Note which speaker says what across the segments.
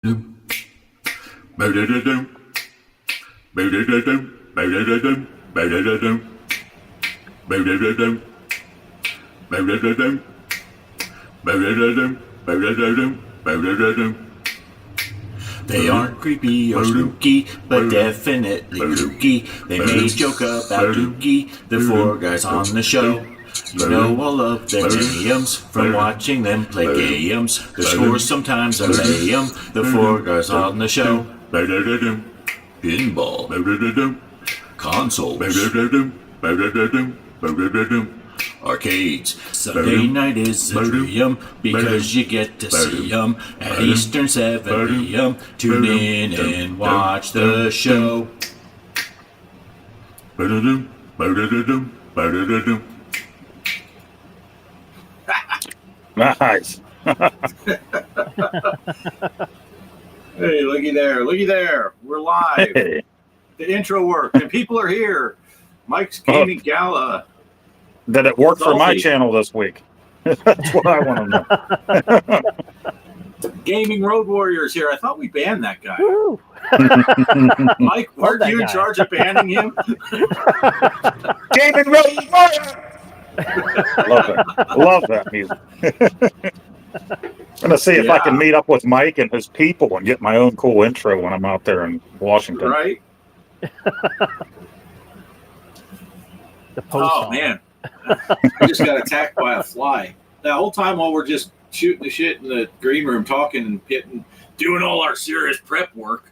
Speaker 1: They aren't creepy or spooky, but definitely kooky. They may joke about Dookie, the four guys on the show. You know all of their names from watching them play games. The scores sometimes are lame. The four guys on the show. Pinball, consoles, arcades. Sunday night is a dream because you get to see them at Eastern 7 p.m. Tune in and watch the show.
Speaker 2: Nice.
Speaker 3: Hey, looky there. We're live.
Speaker 2: Hey.
Speaker 3: The intro worked, and people are here. Mike's Gaming Gala.
Speaker 2: Did it work for my
Speaker 3: Salty.
Speaker 2: channel this week? That's what I want to know.
Speaker 3: Gaming Road Warriors here. I thought we banned that guy.
Speaker 4: Woo!
Speaker 3: Mike, weren't
Speaker 4: that
Speaker 3: you in
Speaker 4: guy.
Speaker 3: charge of banning him?
Speaker 2: Gaming Road Warrior! Love that music. I'm going to see if I can meet up with Mike and his people and get my own cool intro when I'm out there in Washington.
Speaker 3: Right?
Speaker 4: The post
Speaker 3: Oh, man. I just got attacked by a fly. That whole time while we're just shooting the shit in the green room, talking and doing all our serious prep work,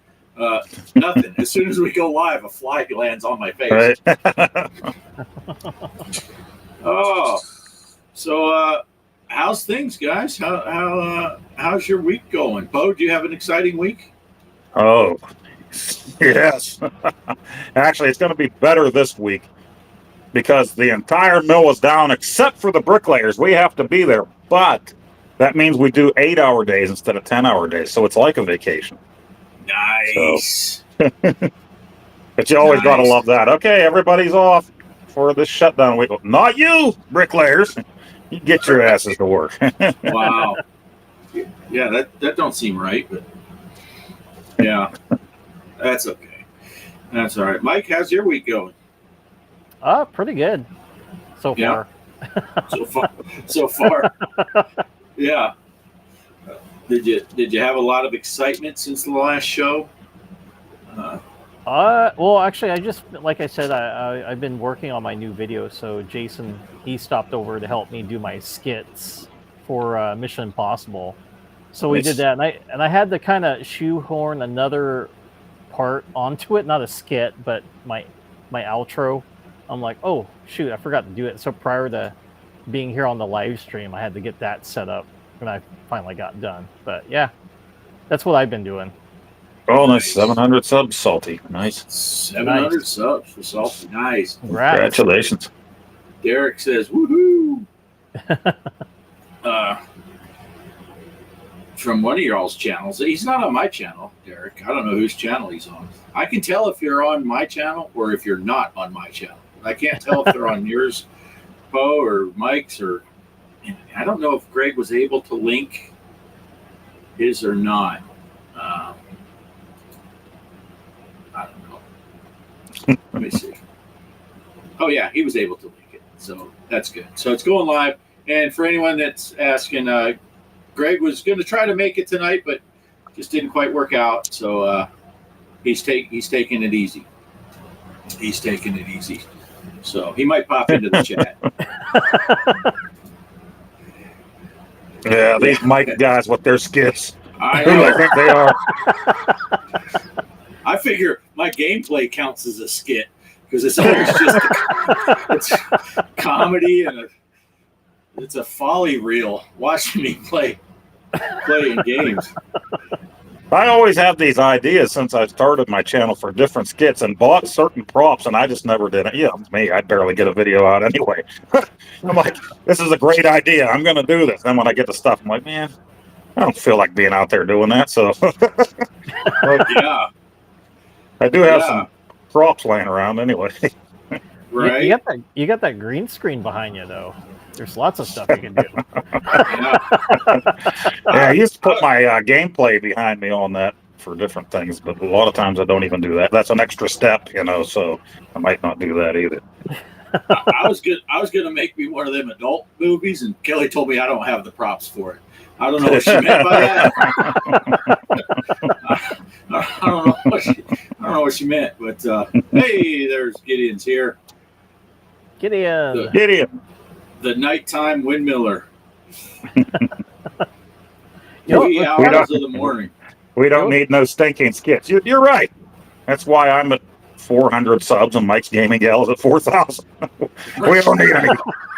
Speaker 3: nothing. As soon as we go live, a fly lands on my face.
Speaker 2: Right?
Speaker 3: Oh, so how's things, guys? How's your week going? Bo, do you have an exciting week?
Speaker 2: Oh, yes. Actually, it's going to be better this week because the entire mill is down except for the bricklayers. We have to be there, but that means we do 8-hour days instead of 10-hour days, so it's like a vacation.
Speaker 3: Nice.
Speaker 2: But you always got to love that. Okay, everybody's off for this shutdown week. Not you, bricklayers. You get your asses to work.
Speaker 3: Wow. Yeah, that don't seem right, but yeah, that's okay. That's all right. Mike, how's your week going?
Speaker 4: pretty good so
Speaker 3: Yeah.
Speaker 4: far.
Speaker 3: So far. Yeah. Did you have a lot of excitement since the last show?
Speaker 4: Well, actually, I just, like I said, I've been working on my new video. So Jason, he stopped over to help me do my skits for Mission Impossible. So we
Speaker 2: Nice.
Speaker 4: did that, and I had to kind of shoehorn another part onto it, not a skit, but my outro. I'm like, oh shoot, I forgot to do it. So prior to being here on the live stream, I had to get that set up when I finally got done. But yeah, that's what I've been doing.
Speaker 2: Oh, nice. 700 subs, Salty. Nice.
Speaker 3: 700 subs for Salty. Nice.
Speaker 4: Congrats.
Speaker 2: Congratulations.
Speaker 3: Derek says, woohoo. From one of y'all's channels. He's not on my channel, Derek. I don't know whose channel he's on. I can tell if you're on my channel or if you're not on my channel. I can't tell if they're on yours, Bo, or Mike's, or I don't know if Greg was able to link his or not. I don't know. Let me see. Oh, yeah, he was able to link it. So that's good. So it's going live. And for anyone that's asking, Greg was going to try to make it tonight, but just didn't quite work out. So he's taking it easy. He's taking it easy. So he might pop into the chat.
Speaker 2: Yeah, these Mike guys with their skits.
Speaker 3: I
Speaker 2: Who do I
Speaker 3: know.
Speaker 2: think they are?
Speaker 3: I figure my gameplay counts as a skit because it's always just it's comedy and it's a folly reel watching me playing games.
Speaker 2: I always have these ideas since I started my channel for different skits and bought certain props, and I just never did it. Yeah, me, I'd barely get a video out anyway. I'm like, this is a great idea. I'm going to do this. Then when I get the stuff, I'm like, man, I don't feel like being out there doing that. So
Speaker 3: Yeah,
Speaker 2: I do have some props laying around anyway.
Speaker 3: right.
Speaker 4: You got that green screen behind you though. There's lots of stuff you can do.
Speaker 2: I used to put my gameplay behind me on that for different things, but a lot of times I don't even do that. That's an extra step, so I might not do that either.
Speaker 3: I was gonna make me one of them adult movies, and Kelly told me I don't have the props for it. I don't know what she meant by that. I don't know what she meant, but hey, there's Gideon's here.
Speaker 4: Gideon.
Speaker 3: The nighttime windmiller.
Speaker 4: We
Speaker 3: hours of the morning.
Speaker 2: We don't need no stinking skits. You're right. That's why I'm at 400 subs and Mike's Gaming Gals at 4,000. We don't need any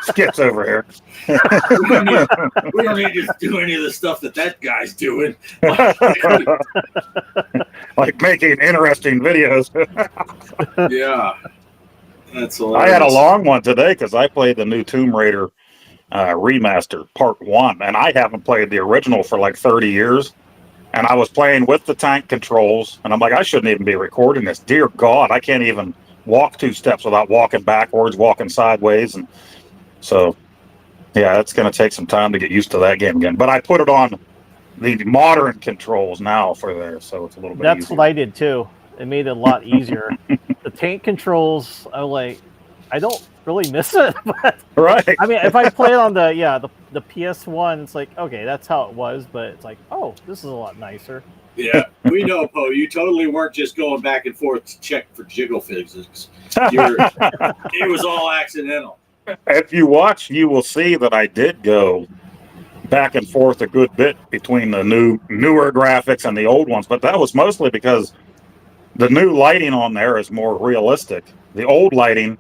Speaker 2: skits over here.
Speaker 3: we don't need to do any of the stuff that guy's doing.
Speaker 2: Like making interesting videos.
Speaker 3: Yeah. That's hilarious.
Speaker 2: I had a long one today because I played the new Tomb Raider remaster, part 1, and I haven't played the original for like 30 years. And I was playing with the tank controls, and I'm like, I shouldn't even be recording this. Dear God, I can't even walk 2 steps without walking backwards, walking sideways. And so, yeah, it's going to take some time to get used to that game again. But I put it on the modern controls now for there, so it's a little bit
Speaker 4: That's
Speaker 2: easier.
Speaker 4: what I did too. It made it a lot easier. The tank controls, I don't really miss it. But
Speaker 2: Right.
Speaker 4: I mean, if I play it on the PS1, it's like, okay, that's how it was, but it's like, oh, this is a lot nicer.
Speaker 3: Yeah, we know, Poe. You totally weren't just going back and forth to check for jiggle physics. It was all accidental.
Speaker 2: If you watch, you will see that I did go back and forth a good bit between the newer graphics and the old ones, but that was mostly because the new lighting on there is more realistic. The old lighting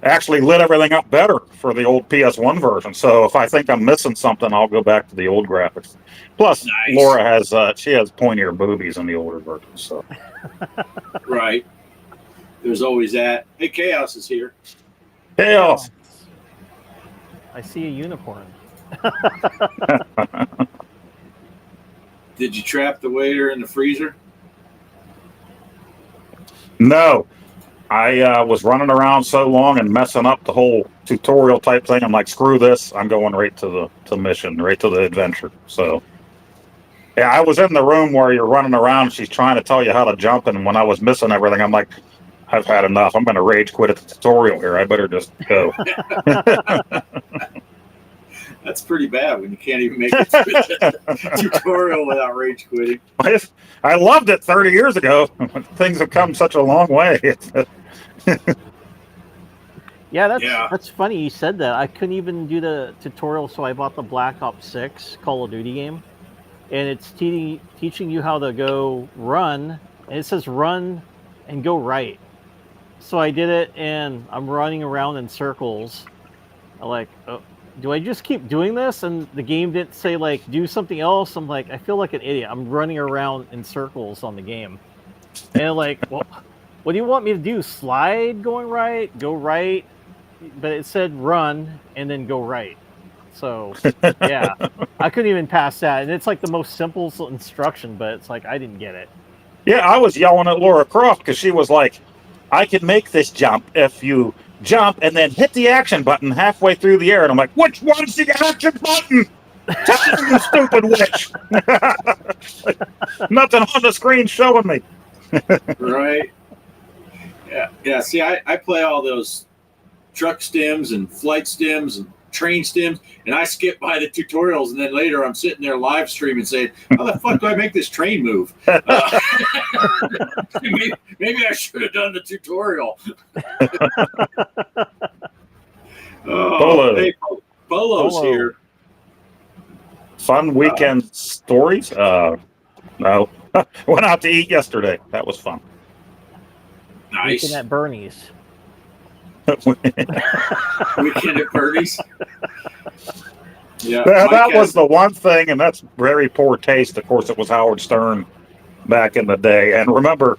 Speaker 2: actually lit everything up better for the old PS1 version. So if I think I'm missing something, I'll go back to the old graphics. Plus,
Speaker 3: Nice.
Speaker 2: Laura has pointier boobies in the older version. So
Speaker 3: Right. There's always that. Hey, Chaos is here.
Speaker 2: Chaos.
Speaker 4: I see a unicorn.
Speaker 3: Did you trap the waiter in the freezer?
Speaker 2: No. I was running around so long and messing up the whole tutorial type thing. I'm like, screw this. I'm going right to the mission, right to the adventure. So, yeah, I was in the room where you're running around. She's trying to tell you how to jump. And when I was missing everything, I'm like, I've had enough. I'm going to rage quit at the tutorial here. I better just go.
Speaker 3: That's pretty bad when you can't even make it through the tutorial without rage quitting.
Speaker 2: I loved it 30 years ago. Things have come such a long way.
Speaker 4: Yeah, that's funny you said that. I couldn't even do the tutorial, so I bought the Black Ops 6 Call of Duty game. And it's teaching you how to go run. And it says run and go right. So I did it, and I'm running around in circles. I'm like, oh, do I just keep doing this? And the game didn't say, like, do something else. I'm like, I feel like an idiot. I'm running around in circles on the game. And like, well, what do you want me to do? Slide going right? Go right? But it said run and then go right. So, yeah. I couldn't even pass that. And it's like the most simple instruction, but it's like, I didn't get it.
Speaker 2: Yeah, I was yelling at Laura Croft because she was like, I can make this jump if you jump and then hit the action button halfway through the air. And I'm like, which one's the action button? Tell me, you stupid witch. Nothing on the screen showing me.
Speaker 3: Right. Yeah. See, I play all those truck stims and flight stims and train stims, and I skip by the tutorials, and then later I'm sitting there live streaming saying, how the fuck do I make this train move? Maybe I should have done the tutorial.
Speaker 2: Bolo.
Speaker 3: Hey, Bolo's here.
Speaker 2: Fun weekend stories? No. Went out to eat yesterday. That was fun.
Speaker 3: Nice.
Speaker 4: Weekend at Bernie's.
Speaker 3: Weekend at Bernie's. Yeah,
Speaker 2: that was the one thing, and that's very poor taste. Of course, it was Howard Stern back in the day. And remember,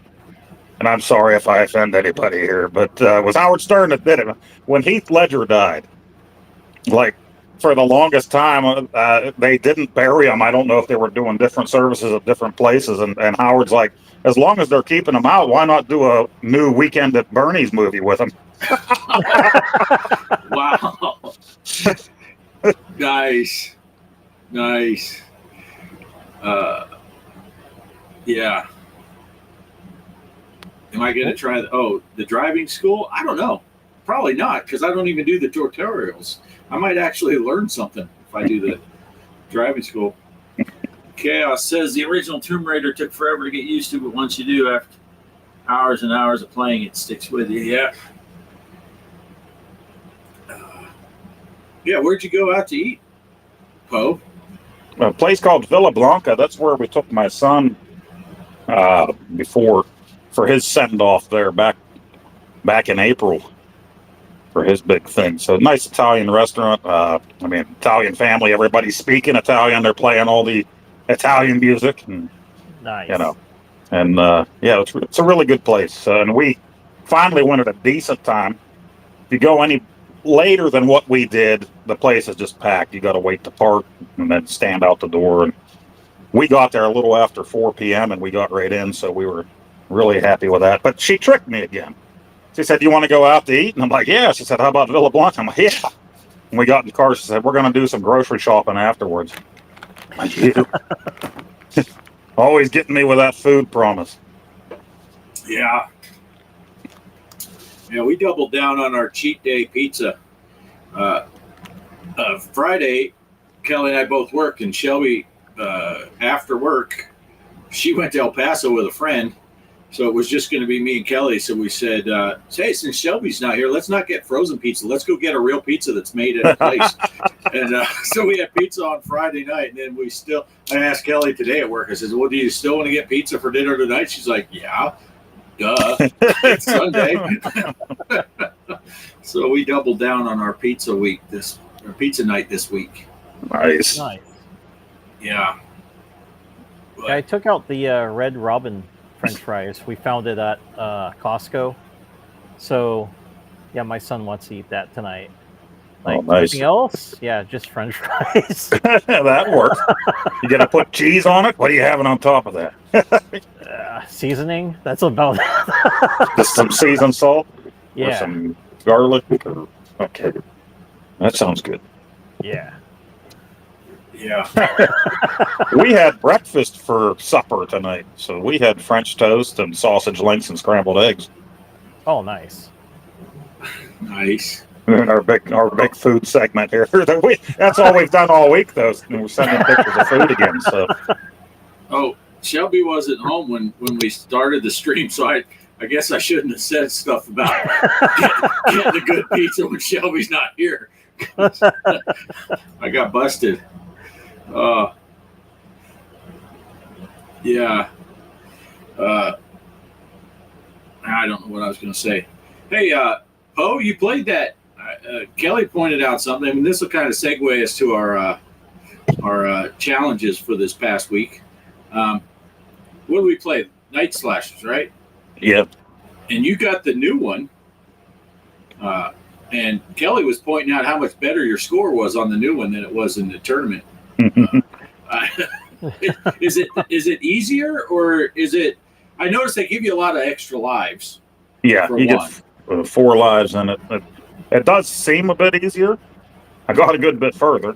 Speaker 2: and I'm sorry if I offend anybody here, but it was Howard Stern that did it. When Heath Ledger died, like, for the longest time, they didn't bury him. I don't know if they were doing different services at different places. And Howard's like, as long as they're keeping him out, why not do a new Weekend at Bernie's movie with him?
Speaker 3: Wow. Nice. Yeah. Am I going to try the driving school? I don't know. Probably not, because I don't even do the tutorials. I might actually learn something if I do the driving school. Kaos says the original Tomb Raider took forever to get used to, but once you do, after hours and hours of playing, it sticks with you. Yeah. Yeah, where'd you go out to eat, Poe?
Speaker 2: A place called Villa Blanca. That's where we took my son before for his send off there back in April for his big thing. So nice Italian restaurant. Italian family. Everybody's speaking Italian. They're playing all the Italian music, and
Speaker 4: Nice.
Speaker 2: it's a really good place. And we finally went at a decent time. If you go any later than what we did, the place is just packed. You got to wait to park and then stand out the door. And we got there a little after 4 p.m. and we got right in, so we were really happy with that. But she tricked me again. She said, "Do you want to go out to eat?" And I'm like, "Yeah." She said, "How about Villa Blanca?" I'm like, "Yeah." And we got in the car. She said, "We're going to do some grocery shopping afterwards." Like, you. Always getting me with that food promise.
Speaker 3: Yeah. Yeah, we doubled down on our cheat day pizza. Friday, Kelly and I both worked, and Shelby, after work, she went to El Paso with a friend. So it was just going to be me and Kelly. So we said, hey, since Shelby's not here, let's not get frozen pizza. Let's go get a real pizza that's made at a place. And so we had pizza on Friday night. And then I asked Kelly today at work, I said, well, do you still want to get pizza for dinner tonight? She's like, yeah, duh. It's Sunday. So we doubled down on our pizza night this week.
Speaker 2: Nice.
Speaker 3: Yeah.
Speaker 4: Yeah, I took out the Red Robin French fries. We found it at Costco. So, yeah, my son wants to eat that tonight. Like,
Speaker 2: nice.
Speaker 4: Anything else? Yeah, just French fries.
Speaker 2: That works. You gonna put cheese on it? What are you having on top of that?
Speaker 4: Seasoning? That's about it.
Speaker 2: Just some seasoned salt?
Speaker 4: Yeah.
Speaker 2: Or some garlic? Okay. That sounds good.
Speaker 4: Yeah.
Speaker 3: Yeah.
Speaker 2: We had breakfast for supper tonight. So we had French toast and sausage links and scrambled eggs.
Speaker 4: Oh, nice.
Speaker 3: Nice.
Speaker 2: In our big food segment here. That's all we've done all week, though. We're sending pictures of food again. So.
Speaker 3: Oh, Shelby wasn't home when we started the stream, so I guess I shouldn't have said stuff about getting a good pizza when Shelby's not here. I got busted. Yeah. I don't know what I was going to say. Hey, Poe, you played that. Kelly pointed out something, and this will kind of segue us to our challenges for this past week. What did we play? Night Slashers, right?
Speaker 2: Yep.
Speaker 3: And you got the new one. And Kelly was pointing out how much better your score was on the new one than it was in the tournament. Is it easier, or is it? I noticed they give you a lot of extra lives.
Speaker 2: Yeah, you get 4 lives, and it does seem a bit easier. I got a good bit further,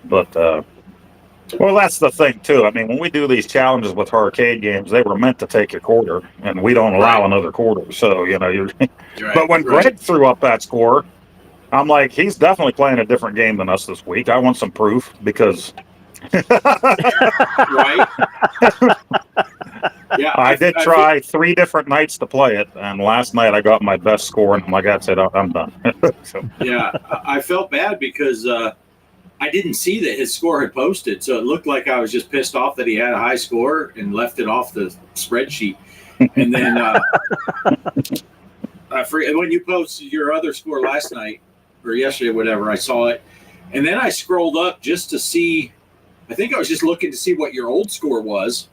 Speaker 2: but that's the thing too. I mean, when we do these challenges with arcade games, they were meant to take a quarter, and we don't allow another quarter. So you're. But when Greg threw up that score, I'm like, he's definitely playing a different game than us this week. I want some proof because.
Speaker 3: Right. Yeah,
Speaker 2: I did try 3 different nights to play it, and last night I got my best score, and like I said, I'm done. So.
Speaker 3: Yeah, I felt bad because I didn't see that his score had posted, so it looked like I was just pissed off that he had a high score and left it off the spreadsheet. And then I forget when you posted your other score last night or yesterday, whatever. I saw it, and then I scrolled up just to see. I think I was just looking to see what your old score was.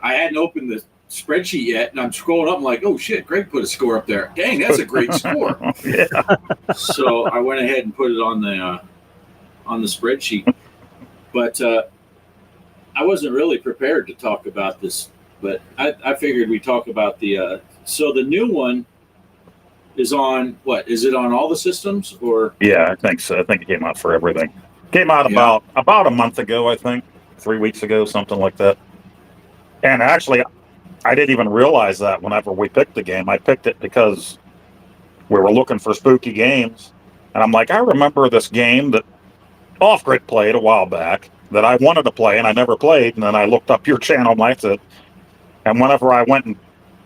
Speaker 3: I hadn't opened the spreadsheet yet, and I'm scrolling up. I'm like, oh shit, Greg put a score up there. Dang, that's a great score.
Speaker 2: Yeah.
Speaker 3: So I went ahead and put it on the spreadsheet. But I wasn't really prepared to talk about this, but I figured we'd talk about the so the new one is on what? Is it on all the systems or?
Speaker 2: Yeah, I think so. I think it came out for everything. Came out
Speaker 3: Yeah.
Speaker 2: about a month ago, I think, 3 weeks ago, something like that. And actually, I didn't even realize that whenever we picked the game. I picked it because we were looking for spooky games, and I'm like, I remember this game that Off Grid played a while back that I wanted to play and I never played. And then I looked up your channel and liked it. And whenever I went and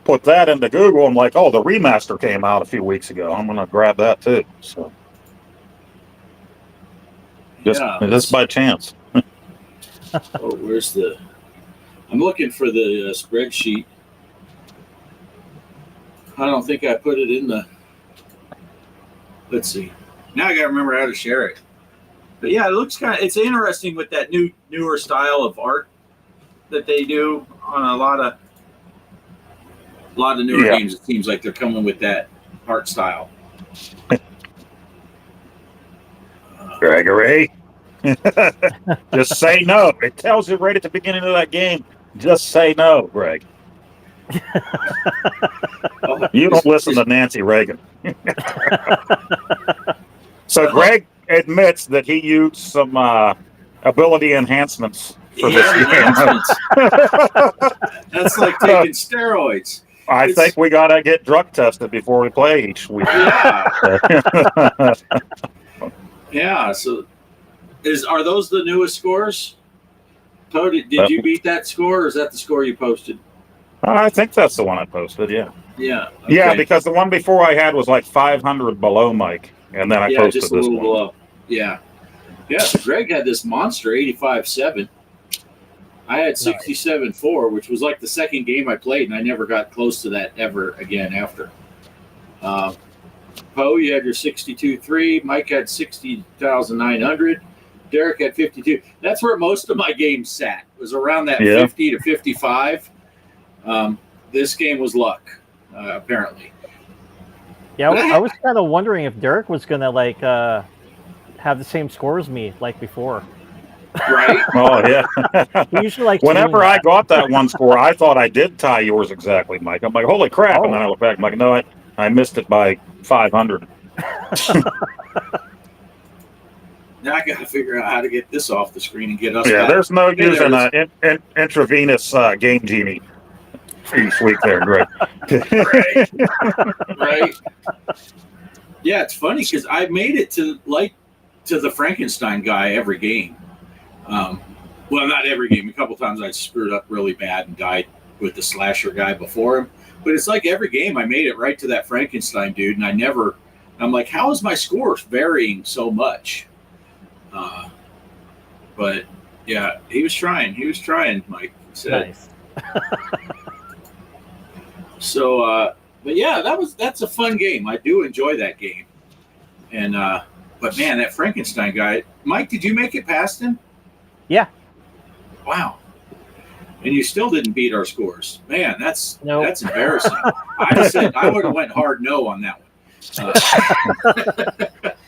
Speaker 2: put that into Google, I'm like, oh, the remaster came out a few weeks ago. I'm gonna grab that too. So just by chance.
Speaker 3: Oh, where's the? I'm looking for the spreadsheet. I don't think I put it in the. Let's see. Now I got to remember how to share it. But yeah, it looks kind of. It's interesting with that newer style of art that they do on a lot of newer games. It seems like they're coming with that art style.
Speaker 2: Gregory, just say no. It tells you right at the beginning of that game. Just say no, Greg. You don't listen to Nancy Reagan. So Greg admits that he used some ability enhancements for this game.
Speaker 3: That's like taking steroids.
Speaker 2: I think we got to get drug tested before we play each week.
Speaker 3: Yeah. Yeah. So, are those the newest scores? Poe, did you beat that score, or is that the score you posted?
Speaker 2: I think that's the one I posted. Yeah.
Speaker 3: Yeah. Okay.
Speaker 2: Yeah, because the one before I had was like 500 below Mike, and then I posted
Speaker 3: just a
Speaker 2: this
Speaker 3: little
Speaker 2: one.
Speaker 3: below. Yeah. Yeah. So Greg had this monster 85.7. I had 67.4, which was like the second game I played, and I never got close to that ever again after. Poe, you had your 62.3. Mike had 60,900. Derek had 52. That's where most of my games sat. It was around that 50 to 55. This game was luck, apparently.
Speaker 4: Yeah, I was kind of wondering if Derek was going to have the same score as me like before.
Speaker 3: Right?
Speaker 2: Oh, yeah.
Speaker 4: He usually likes
Speaker 2: whenever I got that one score, I thought I did tie yours exactly, Mike. I'm like, holy crap.
Speaker 4: Oh.
Speaker 2: And then I look back, I'm like, no, I missed it by 500.
Speaker 3: Now I got to figure out how to get this off the screen and get us.
Speaker 2: Yeah,
Speaker 3: back.
Speaker 2: there's no using an intravenous Game Genie each week there, Greg.
Speaker 3: Right. Yeah, it's funny because I made it to the Frankenstein guy every game. Well, not every game. A couple times I screwed up really bad and died with the slasher guy before him. But it's like every game I made it right to that Frankenstein dude, and I'm like, how is my score varying so much? But yeah, he was trying. Mike said.
Speaker 4: Nice.
Speaker 3: So, but yeah, that's a fun game. I do enjoy that game. And but man, that Frankenstein guy, Mike, did you make it past him?
Speaker 4: Yeah.
Speaker 3: Wow. And you still didn't beat our scores, man. That's embarrassing. I would have went hard no on that one.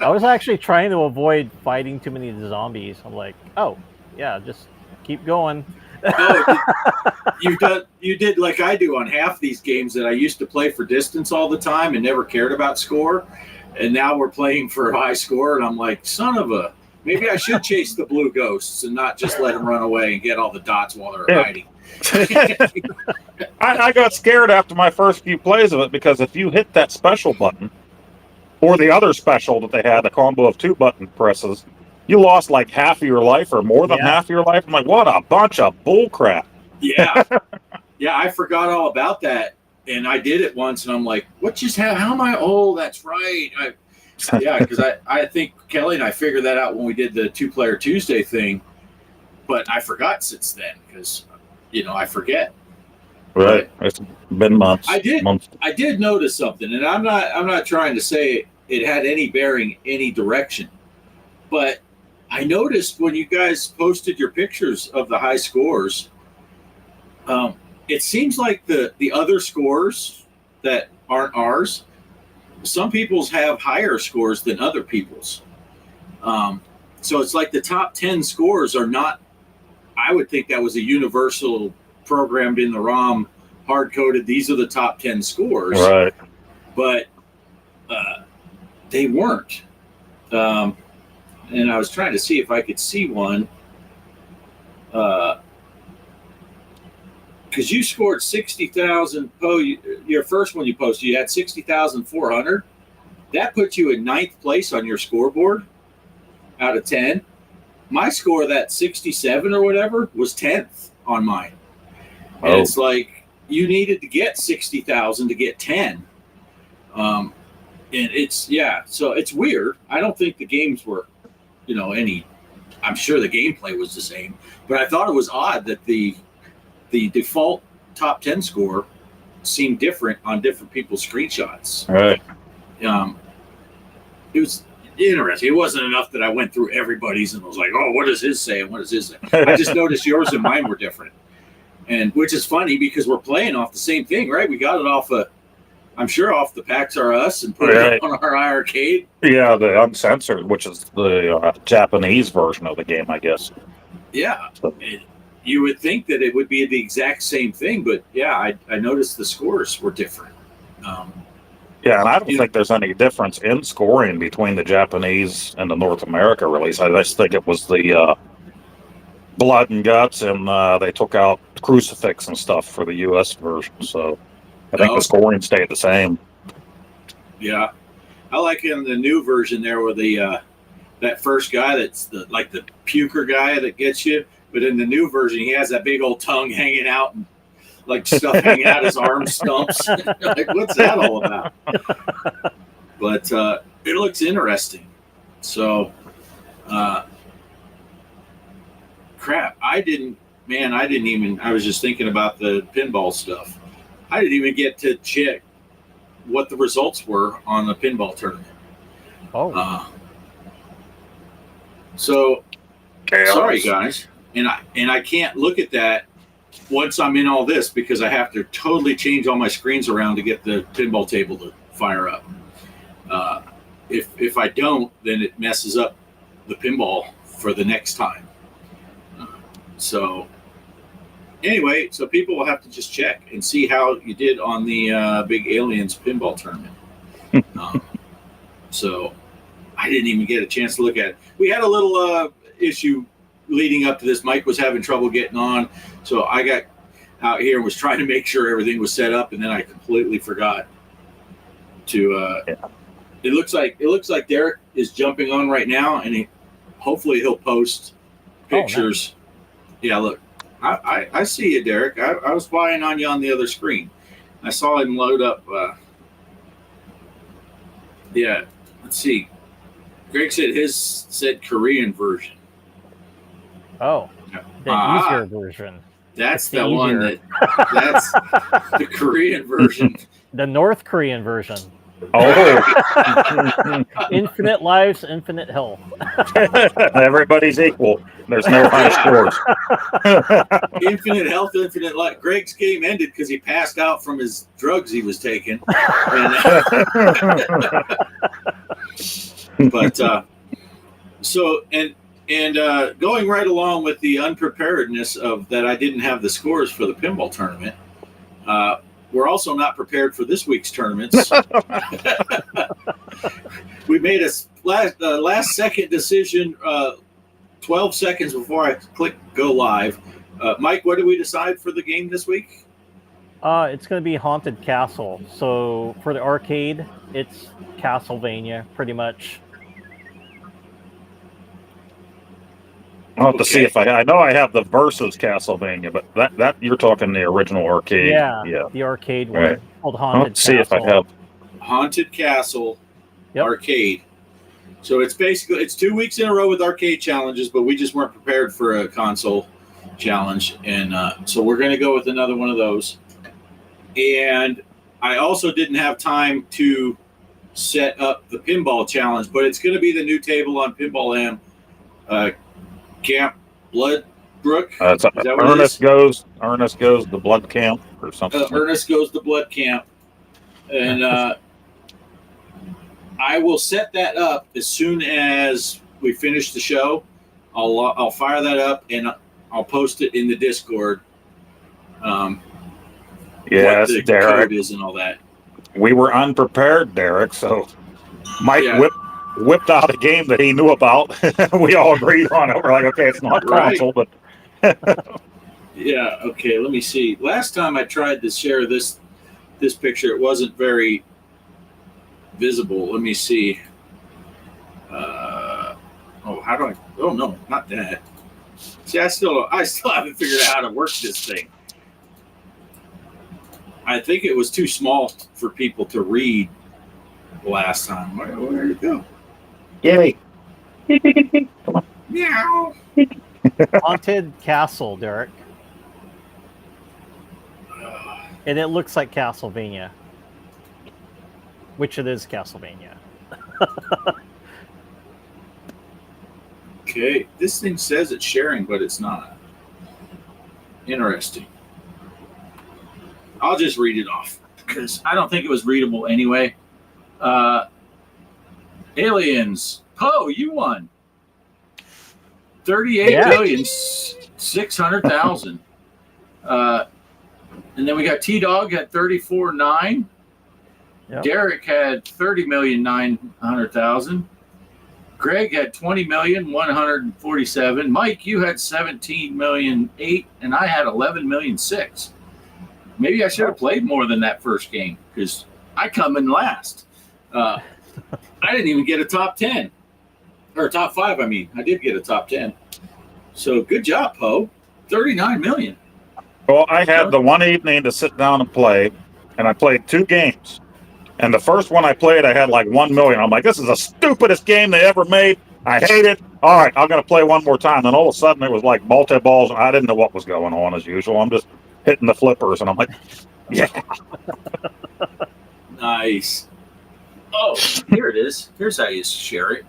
Speaker 4: I was actually trying to avoid fighting too many zombies. I'm like, oh yeah, just keep going.
Speaker 3: You did like I do on half these games that I used to play for distance all the time and never cared about score, and now we're playing for high score, and I'm like, maybe I should chase the blue ghosts and not just let them run away and get all the dots while they're hiding.
Speaker 2: I got scared after my first few plays of it because if you hit that special button or the other special that they had, a combo of 2 button presses, you lost like half of your life or more than half of your life. I'm like, what a bunch of bull crap.
Speaker 3: Yeah. Yeah, I forgot all about that. And I did it once, and I'm like, what just happened? How am I? Oh, that's right. Yeah, because I think Kelly and I figured that out when we did the 2-Player Tuesday thing, but I forgot since then because, I forget.
Speaker 2: Right. It's been months.
Speaker 3: I did notice something, and I'm not trying to say it had any bearing any direction, but I noticed when you guys posted your pictures of the high scores, it seems like the other scores that aren't ours, some people's have higher scores than other people's. So it's like the top 10 scores are not, I would think that was a universal programmed in the ROM, hard-coded, these are the top 10 scores.
Speaker 2: Right.
Speaker 3: But they weren't. And I was trying to see if I could see one. Because you scored 60,000. Your first one you posted, you had 60,400. That put you in 9th place on your scoreboard out of 10. My score, that 67 or whatever, was 10th on mine. And it's like you needed to get 60,000 to get 10. And it's, so it's weird. I don't think the games were, I'm sure the gameplay was the same, but I thought it was odd that the default top 10 score seemed different on different people's screenshots.
Speaker 2: All right.
Speaker 3: It was interesting. It wasn't enough that I went through everybody's and was like, oh, what does his say? And what does his say? I just noticed yours and mine were different. And which is funny because we're playing off the same thing, right? We got it off I'm sure off the PAX R Us and put it on our iArcade.
Speaker 2: Yeah, the uncensored, which is the Japanese version of the game, I guess.
Speaker 3: Yeah. You would think that it would be the exact same thing, but I noticed the scores were different.
Speaker 2: Yeah, and I don't think there's any difference in scoring between the Japanese and the North America release. I just think it was the blood and guts, and they took out crucifix and stuff for the U.S. version. So I think the scoring stayed the same. Yeah,
Speaker 3: I like in the new version there where the that first guy that's the puker guy that gets you, but in the new version he has that big old tongue hanging out and like stuff hanging out his arm stumps. Like, what's that all about? But it looks interesting. So, crap. I was just thinking about the pinball stuff. I didn't even get to check what the results were on the pinball tournament. So,
Speaker 2: Kaos.
Speaker 3: Sorry, guys. And I can't look at that once I'm in all this because I have to totally change all my screens around to get the pinball table to fire up. If I don't, then it messes up the pinball for the next time. So anyway, so people will have to just check and see how you did on the Big Aliens pinball tournament. So I didn't even get a chance to look at it. We had a little issue leading up to this. Mike was having trouble getting on, so I got out here and was trying to make sure everything was set up, and then I completely forgot to. It looks like Derek is jumping on right now, and hopefully he'll post pictures. Oh, nice. Yeah, look, I see you, Derek. I was spying on you on the other screen. I saw him load up. Let's see. Greg said his said Korean version.
Speaker 4: Oh, the easier version.
Speaker 3: That's the one that's the Korean version.
Speaker 4: The North Korean version.
Speaker 2: Oh.
Speaker 4: Infinite lives, infinite health.
Speaker 2: Everybody's equal. There's no high scores.
Speaker 3: Infinite health, infinite life. Greg's game ended because he passed out from his drugs he was taking. But going right along with the unpreparedness of that, I didn't have the scores for the pinball tournament. We're also not prepared for this week's tournaments. We made a last second decision 12 seconds before I click go live. Mike, what did we decide for the game this week?
Speaker 4: It's going to be Haunted Castle. So for the arcade, it's Castlevania, pretty much.
Speaker 2: I'll have to see if I know I have the Versus Castlevania, but that you're talking the original arcade.
Speaker 4: Yeah. The arcade one, right, called Haunted Castle.
Speaker 2: See if I have
Speaker 3: Haunted Castle arcade. So it's 2 weeks in a row with arcade challenges, but we just weren't prepared for a console challenge, and so we're going to go with another one of those. And I also didn't have time to set up the pinball challenge, but it's going to be the new table on Pinball Am. Camp Bloodbrook.
Speaker 2: Ernest goes the Blood Camp or something.
Speaker 3: Ernest goes the Blood Camp, and I will set that up as soon as we finish the show. I'll fire that up and I'll post it in the Discord.
Speaker 2: Yes,
Speaker 3: what the
Speaker 2: Derek.
Speaker 3: code is and all that.
Speaker 2: we were unprepared, Derek. So Mike
Speaker 3: Yeah.
Speaker 2: whipped out a game that he knew about. We all agreed on it. We're like, okay, it's not
Speaker 3: Right.
Speaker 2: console, but
Speaker 3: Yeah. Okay. Let me see. Last time I tried to share this picture, it wasn't very visible. Let me see. How do I? Oh no, not that. See, I still haven't figured out how to work this thing. I think it was too small for people to read last time. Where did it go?
Speaker 2: yay.
Speaker 3: Meow.
Speaker 4: Haunted Castle, Derek. And it looks like Castlevania. Which it is Castlevania.
Speaker 3: Okay, this thing says it's sharing, but it's not. Interesting. I'll just read it off because I don't think it was readable anyway. Aliens. Oh, you won. 38,600,000. And then we got T-Dog at 34.9.
Speaker 4: Yep.
Speaker 3: Derek had 30,900,000. Greg had 20,147,000. Mike, you had 17,000,008, and I had 11,000,006. Maybe I should have played more than that first game because I come in last. I didn't even get a top 10 or top 5. I mean, I did get a top 10. So good job, Poe. 39 million.
Speaker 2: Well, I had the one evening to sit down and play, and I played 2 games. And the first one I played, I had like 1 million. I'm like, this is the stupidest game they ever made. I hate it. All right, I'm going to play one more time. Then all of a sudden, it was like multi-balls, and I didn't know what was going on as usual. I'm just hitting the flippers, and I'm like, yeah.
Speaker 3: Nice. Oh, here it is. Here's how you share it.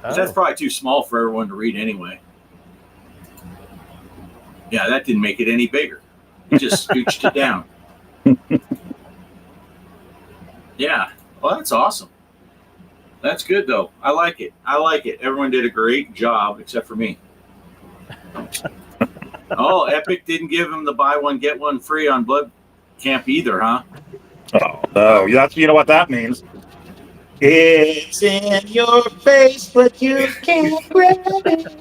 Speaker 3: 'Cause that's probably too small for everyone to read anyway. Yeah, that didn't make it any bigger. You just scooched it down. Yeah. Well, that's awesome. That's good, though. I like it. Everyone did a great job except for me. Oh, Epic didn't give him the buy one, get one free on Blood Camp either, huh?
Speaker 2: Oh, no. That's, you know what that means. It's in your face, but you can't grab it.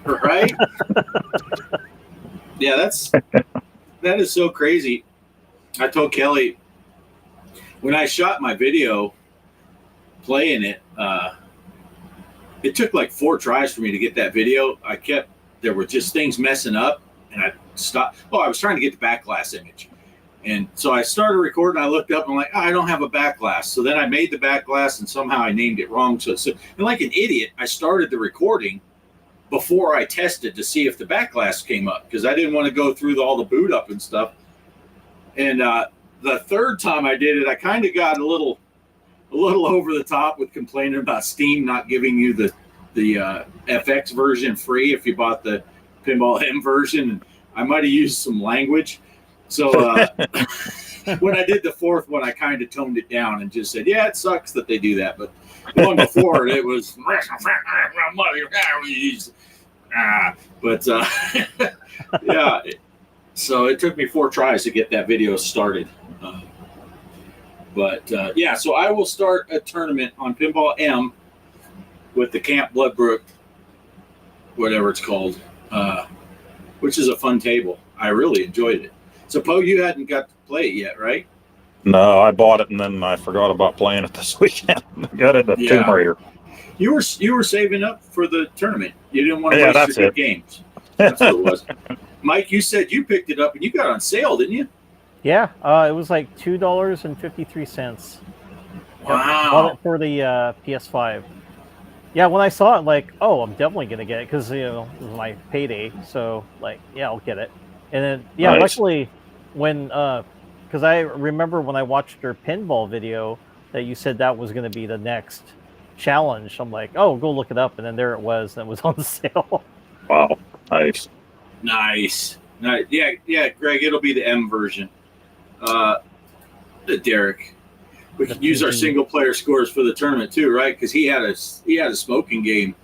Speaker 3: Right? Yeah, that is so crazy. I told Kelly when I shot my video playing it, it took like 4 tries for me to get that video. There were just things messing up, and I stopped. Oh, I was trying to get the back glass image. And so I started recording. I looked up and I'm like, I don't have a back glass. So then I made the back glass, and somehow I named it wrong. So and like an idiot, I started the recording before I tested to see if the back glass came up because I didn't want to go through all the boot up and stuff. And the third time I did it, I kind of got a little over the top with complaining about Steam not giving you the FX version free if you bought the Pinball M version. And I might have used some language. So when I did the fourth one, I kind of toned it down and just said, yeah, it sucks that they do that. But the one before it was, yeah. So it took me 4 tries to get that video started. Yeah, so I will start a tournament on Pinball M with the Camp Bloodbrook, whatever it's called, which is a fun table. I really enjoyed it. So, Poe, you hadn't got to play it yet, right?
Speaker 2: No, I bought it, and then I forgot about playing it this weekend. Got it at Tomb Raider.
Speaker 3: You were saving up for the tournament. You didn't want to waste
Speaker 2: that's
Speaker 3: your good games. That's what it was. Mike, you said you picked it up, and you got it on sale, didn't you?
Speaker 4: Yeah, it was like $2.53.
Speaker 3: Wow.
Speaker 4: Bought it for the PS5. Yeah, when I saw it, like, oh, I'm definitely gonna get it because it was my payday. So, like, yeah, I'll get it. And then, yeah,
Speaker 2: Nice.
Speaker 4: luckily, when because I remember when I watched your pinball video that you said that was gonna be the next challenge. I'm like, oh, go look it up, and then there it was, and it was on sale.
Speaker 2: Wow, nice.
Speaker 3: Nice. Yeah, Greg, it'll be the M version. Derek, we could use our single player scores for the tournament too, right? Because he had a smoking game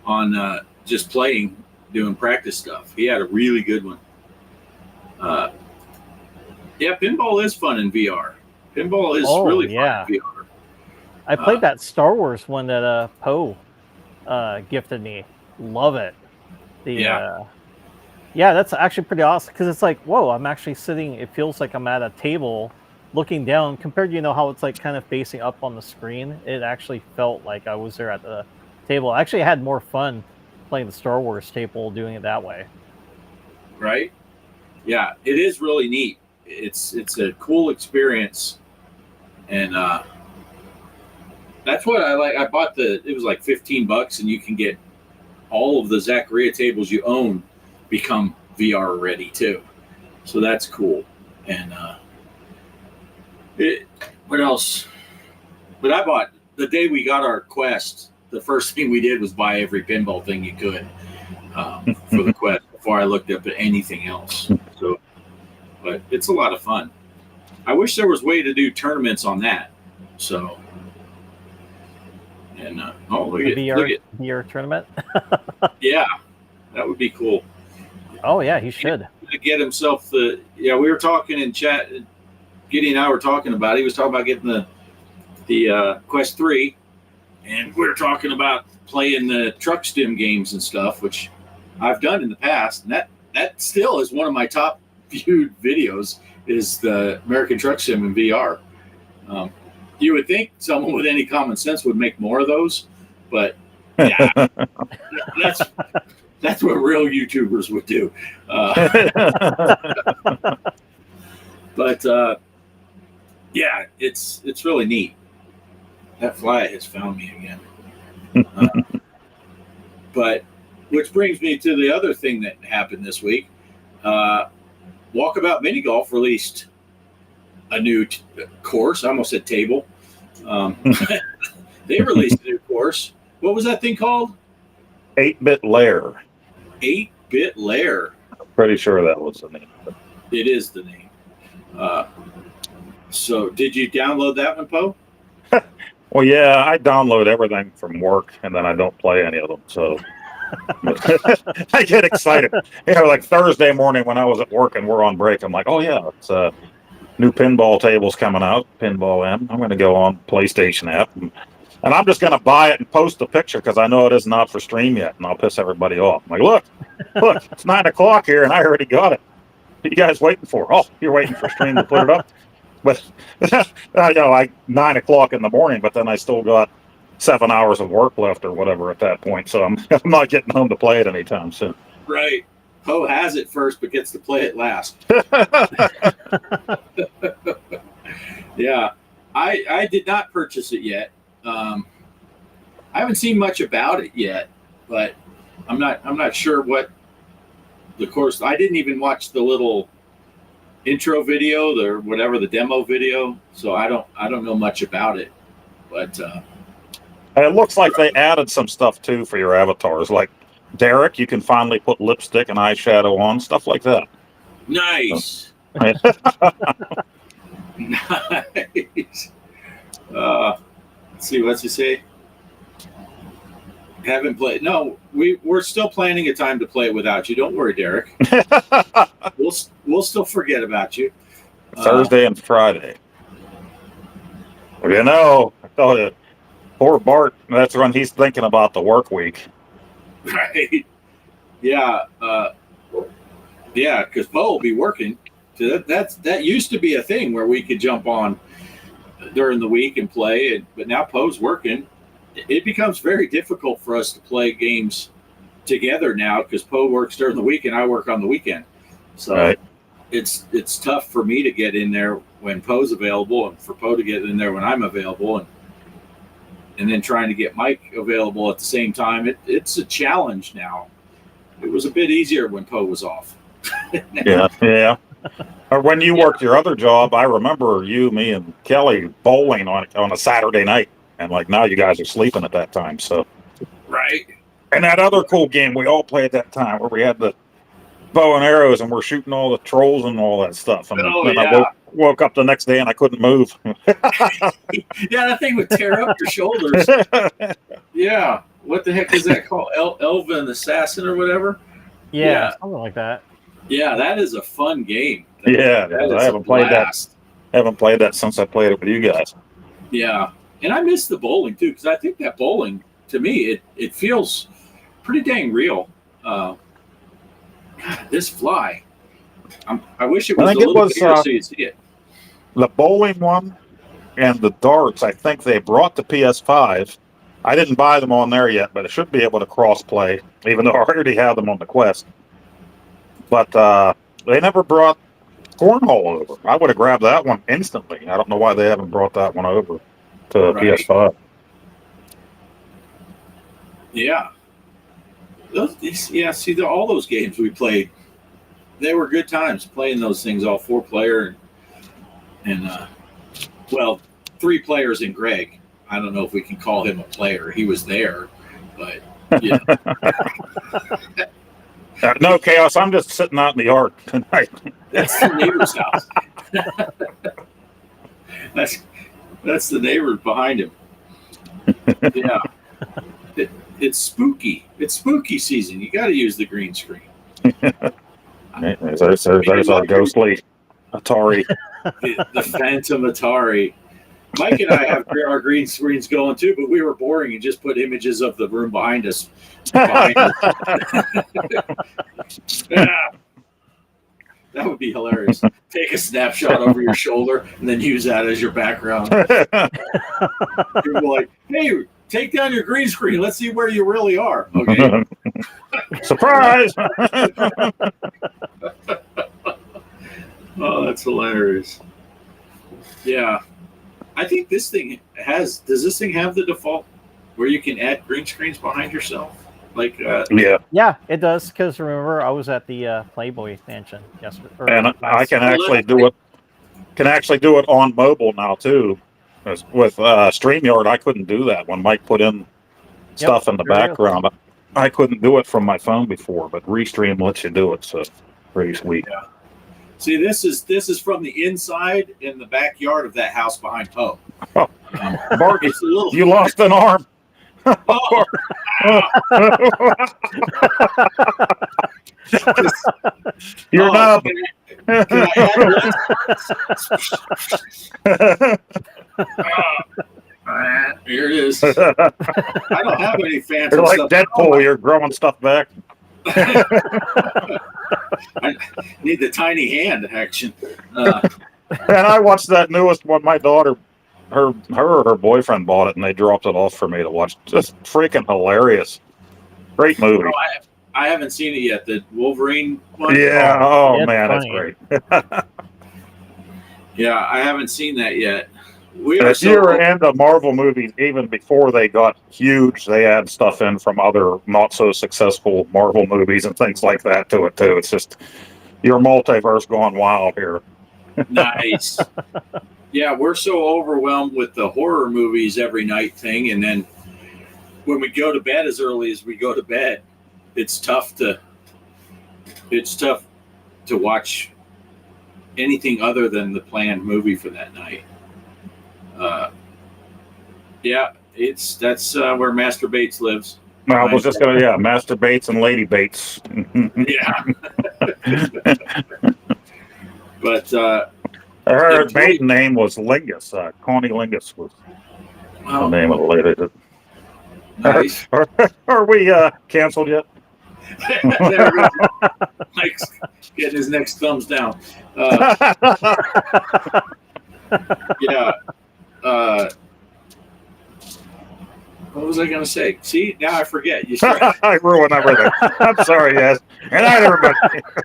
Speaker 3: on just playing, doing practice stuff. He had a really good one. Yeah, pinball is fun in VR. Pinball is
Speaker 4: Oh,
Speaker 3: really
Speaker 4: yeah.
Speaker 3: fun in VR.
Speaker 4: I played that Star Wars one that Poe gifted me. Love it. Yeah, that's actually pretty awesome because it's like, whoa, I'm actually sitting. It feels like I'm at a table looking down compared to, how it's like kind of facing up on the screen. It actually felt like I was there at the table. I actually had more fun playing the Star Wars table doing it that way.
Speaker 3: Right? Yeah, it is really neat. It's a cool experience, and that's what I like. I bought it was like $15, and you can get all of the Zaccaria tables you own become VR ready too. So that's cool. And what else? But I bought the day we got our Quest. The first thing we did was buy every pinball thing you could for the Quest before I looked up at anything else. So, but it's a lot of fun. I wish there was a way to do tournaments on that. So, and look at
Speaker 4: VR tournament.
Speaker 3: Yeah, that would be cool.
Speaker 4: Oh yeah, he should
Speaker 3: to get himself the. Yeah, we were talking in chat. Gideon and I were talking about. He was talking about getting the Quest 3, and we were talking about playing the truck stim games and stuff, which I've done in the past, and that still is one of my top viewed videos. Is the American Truck Sim in VR. You would think someone with any common sense would make more of those, but yeah, that's what real YouTubers would do. But yeah, it's really neat. That fly has found me again. But which brings me to the other thing that happened this week. Walkabout Mini Golf released a new course. I almost said table. They released a new course. What was that thing called?
Speaker 2: 8-bit layer.
Speaker 3: 8-bit layer.
Speaker 2: I'm pretty sure that was the name.
Speaker 3: It is the name. So did you download that one, Poe?
Speaker 2: Well, yeah, I download everything from work, and then I don't play any of them. So I get excited. Like Thursday morning when I was at work and we're on break, I'm like, oh yeah, it's new pinball tables coming out, Pinball M. I'm going to go on PlayStation app, and I'm just going to buy it and post a picture because I know it isn't out for stream yet, and I'll piss everybody off. I'm like, look, it's 9 o'clock here, and I already got it. What are you guys waiting for? Oh, you're waiting for stream to put it up? But, like 9 o'clock in the morning, but then I still got 7 hours of work left or whatever at that point, so I'm not getting home to play it anytime soon.
Speaker 3: Right. Poe has it first, but gets to play it last. Yeah, I did not purchase it yet. I haven't seen much about it yet, but I'm not sure what the course. I didn't even watch the little intro video or whatever, the demo video, so I don't know much about it. But
Speaker 2: it looks like they added some stuff too for your avatars, like Derek. You can finally put lipstick and eyeshadow on, stuff like that.
Speaker 3: Nice. Nice. Let's see, what's he say? Haven't played. No, we're still planning a time to play it without you. Don't worry, Derek. We'll still forget about you.
Speaker 2: Thursday and Friday. Well, I thought it. Poor Bart. That's when he's thinking about the work week.
Speaker 3: Right. Yeah. Yeah, because Poe will be working. So that used to be a thing where we could jump on during the week and play, but now Poe's working. It becomes very difficult for us to play games together now because Poe works during the week and I work on the weekend. So right. It's tough for me to get in there when Poe's available and for Poe to get in there when I'm available, and then trying to get Mike available at the same time. It's a challenge now. It was a bit easier when Poe was off.
Speaker 2: Yeah. Or when you worked your other job, I remember you, me, and Kelly bowling on a Saturday night. And now you guys are sleeping at that time. So
Speaker 3: right.
Speaker 2: And that other cool game we all played that time where we had the bow and arrows and we're shooting all the trolls and all that stuff. And then I woke up the next day and I couldn't move.
Speaker 3: Yeah, that thing would tear up your shoulders. Yeah. What the heck is that called? Elven Assassin or whatever?
Speaker 4: Yeah, something like that.
Speaker 3: Yeah, that is a fun game.
Speaker 2: I haven't played that. Haven't played that since I played it with you guys.
Speaker 3: Yeah, and I miss the bowling too, because I think that bowling, to me, it feels pretty dang real. God, this fly. I wish it was
Speaker 2: I
Speaker 3: a
Speaker 2: think it
Speaker 3: little
Speaker 2: was
Speaker 3: bigger so you'd see it.
Speaker 2: the bowling one and the darts. I think they brought the PS5. I didn't buy them on there yet, but it should be able to cross play, even though I already have them on the Quest. But they never brought cornhole over. I would have grabbed that one instantly. I don't know why they haven't brought that one over to
Speaker 3: Right.
Speaker 2: PS5.
Speaker 3: Yeah. See, all those games we played, they were good times playing those things, all 4-player and well, 3 players and Greg. I don't know if we can call him a player. He was there, but yeah.
Speaker 2: No, Chaos, I'm just sitting out in the yard tonight.
Speaker 3: That's the neighbor's house. That's the neighbor behind him. Yeah. It's spooky. It's spooky season. You got to use the green screen.
Speaker 2: There's our ghostly Atari.
Speaker 3: The Phantom Atari. Mike and I have our green screens going too, but we were boring and just put images of the room behind us. Yeah. That would be hilarious. Take a snapshot over your shoulder and then use that as your background. You're like, hey, take down your green screen. Let's see where you really are. Okay.
Speaker 2: Surprise!
Speaker 3: Oh, that's hilarious. Yeah. I think this thing does this thing have the default where you can add green screens behind yourself? Like,
Speaker 4: Yeah, it does. Because remember, I was at the Playboy Mansion yesterday.
Speaker 2: And I can actually do it. Can actually do it on mobile now too. With StreamYard, I couldn't do that when Mike put in stuff in the background. I couldn't do it from my phone before, but Restream lets you do it, so pretty sweet.
Speaker 3: Yeah. See, this is from the inside in the backyard of that house behind Poe.
Speaker 2: Oh, Bart,
Speaker 3: It's a little.
Speaker 2: you lost an arm.
Speaker 3: Oh,
Speaker 2: You're nub.
Speaker 3: Can I add here it is. I don't have any fancy
Speaker 2: You're like
Speaker 3: stuff.
Speaker 2: Deadpool. You're growing stuff back.
Speaker 3: I need the tiny hand action.
Speaker 2: And I watched that newest one. My daughter, her or her boyfriend bought it, and they dropped it off for me to watch. Just freaking hilarious. Great movie.
Speaker 3: Oh, I haven't seen it yet. The Wolverine one?
Speaker 2: Yeah. Oh,
Speaker 4: it's
Speaker 2: man,
Speaker 4: funny.
Speaker 2: that's great.
Speaker 3: Yeah, I haven't seen that yet. We
Speaker 2: And
Speaker 3: are
Speaker 2: if you were into Marvel movies, even before they got huge, they add stuff in from other not so successful Marvel movies and things like that to it too. It's just your multiverse gone wild here.
Speaker 3: nice. Yeah, we're so overwhelmed with the horror movies every night thing, and then when we go to bed as early as we go to bed, it's tough to watch anything other than the planned movie for that night. Yeah, that's where Master Bates lives.
Speaker 2: I was just gonna, Master Bates and Lady Bates.
Speaker 3: Yeah. But
Speaker 2: her maiden name was Lingus. Connie Lingus was the name of the lady.
Speaker 3: Nice.
Speaker 2: Are we canceled yet?
Speaker 3: There we go. Mike's getting his next thumbs down. Yeah. What was I going to say? See, now I forget.
Speaker 2: I ruined everything. I'm sorry, yes. And I remember.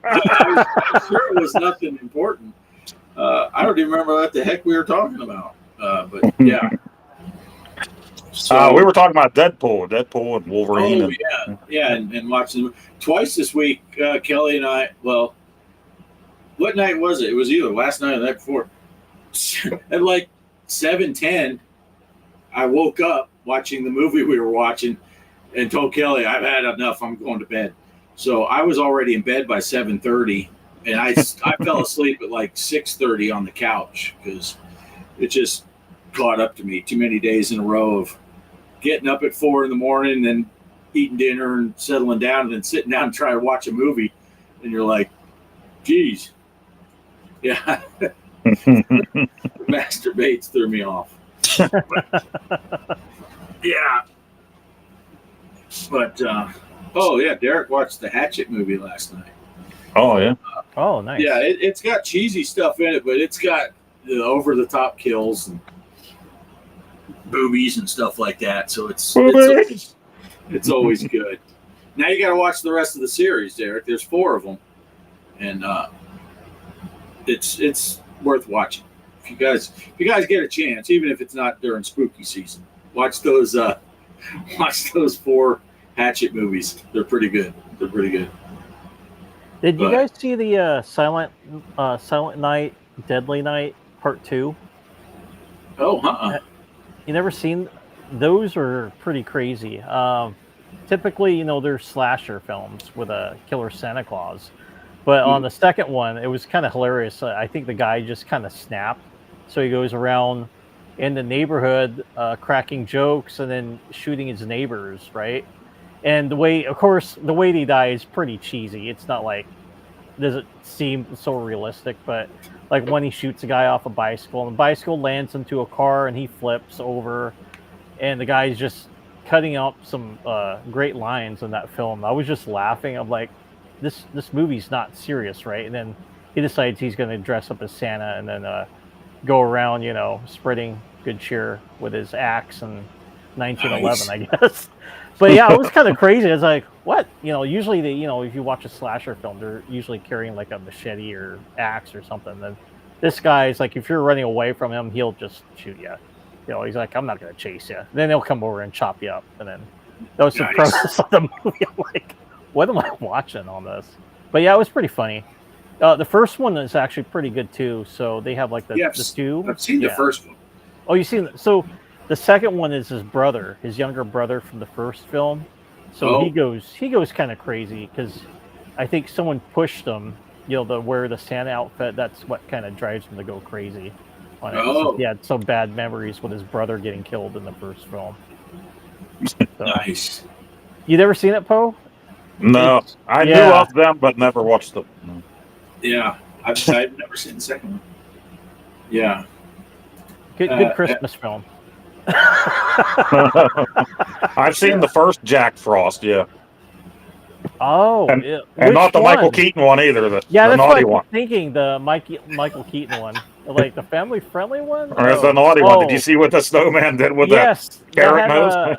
Speaker 3: I'm sure it was nothing important. I don't even remember what the heck we were talking about. But yeah. So
Speaker 2: we were talking about Deadpool and Wolverine.
Speaker 3: Oh, and watching twice this week. Kelly and I. Well, what night was it? It was either last night or the night before. At like 7:10, I woke up watching the movie we were watching, and told Kelly, "I've had enough. I'm going to bed." So I was already in bed by 7:30, and I fell asleep at like 6:30 on the couch because it just caught up to me. Too many days in a row of getting up at 4 in the morning, then eating dinner and settling down, and then sitting down and trying to watch a movie, and you're like, "Geez, yeah." Master Bates threw me off. Yeah. But, oh, yeah, Derek watched the Hatchet movie last night.
Speaker 2: Oh, yeah.
Speaker 4: Oh, nice.
Speaker 3: Yeah, it's got cheesy stuff in it, but it's got the over-the-top kills and boobies and stuff like that. So it's always good. Now you got to watch the rest of the series, Derek. There's 4 of them, and it's worth watching. If you guys get a chance, even if it's not during spooky season, watch those 4 Hatchet movies. They're pretty good.
Speaker 4: Did you guys see the Silent Night, Deadly Night Part 2?
Speaker 3: Oh,
Speaker 4: You never seen? Those are pretty crazy. Typically, they're slasher films with a killer Santa Claus. But on the second one, it was kind of hilarious. I think the guy just kind of snapped. So he goes around in the neighborhood cracking jokes and then shooting his neighbors, right? And the way they die is pretty cheesy. It's not like, doesn't seem so realistic, but like when he shoots a guy off a bicycle and the bicycle lands into a car and he flips over, and the guy's just cutting up some great lines in that film. I was just laughing. I'm like, this movie's not serious, right? And then he decides he's going to dress up as Santa and then go around, spreading good cheer with his axe in 1911, I guess. But yeah, it was kind of crazy. It's like, what? Usually if you watch a slasher film, they're usually carrying like a machete or axe or something. And this guy's like, if you're running away from him, he'll just shoot you. He's like, I'm not going to chase you. Then he'll come over and chop you up. And then that was the premise of the movie. I'm like, what am I watching on this? But yeah, it was pretty funny. The first one is actually pretty good too. So they have like the two.
Speaker 3: I've seen the first one.
Speaker 4: Oh, you've seen it? So the second one is his younger brother from the first film. So he goes kind of crazy because I think someone pushed him, to wear the Santa outfit. That's what kind of drives him to go crazy. He had some bad memories with his brother getting killed in the first film. So,
Speaker 3: nice.
Speaker 4: You never seen it, Poe?
Speaker 2: No, I knew of them, but never watched them. No.
Speaker 3: Yeah, I've never seen the second one. Yeah.
Speaker 4: Good Christmas film.
Speaker 2: I've seen the first Jack Frost, yeah.
Speaker 4: Oh,
Speaker 2: and not the Michael Keaton one either. The
Speaker 4: that's
Speaker 2: naughty
Speaker 4: what
Speaker 2: one.
Speaker 4: I'm thinking, the Michael Keaton one, like the family-friendly one.
Speaker 2: Or the naughty one. Did you see what the snowman did with the carrot nose?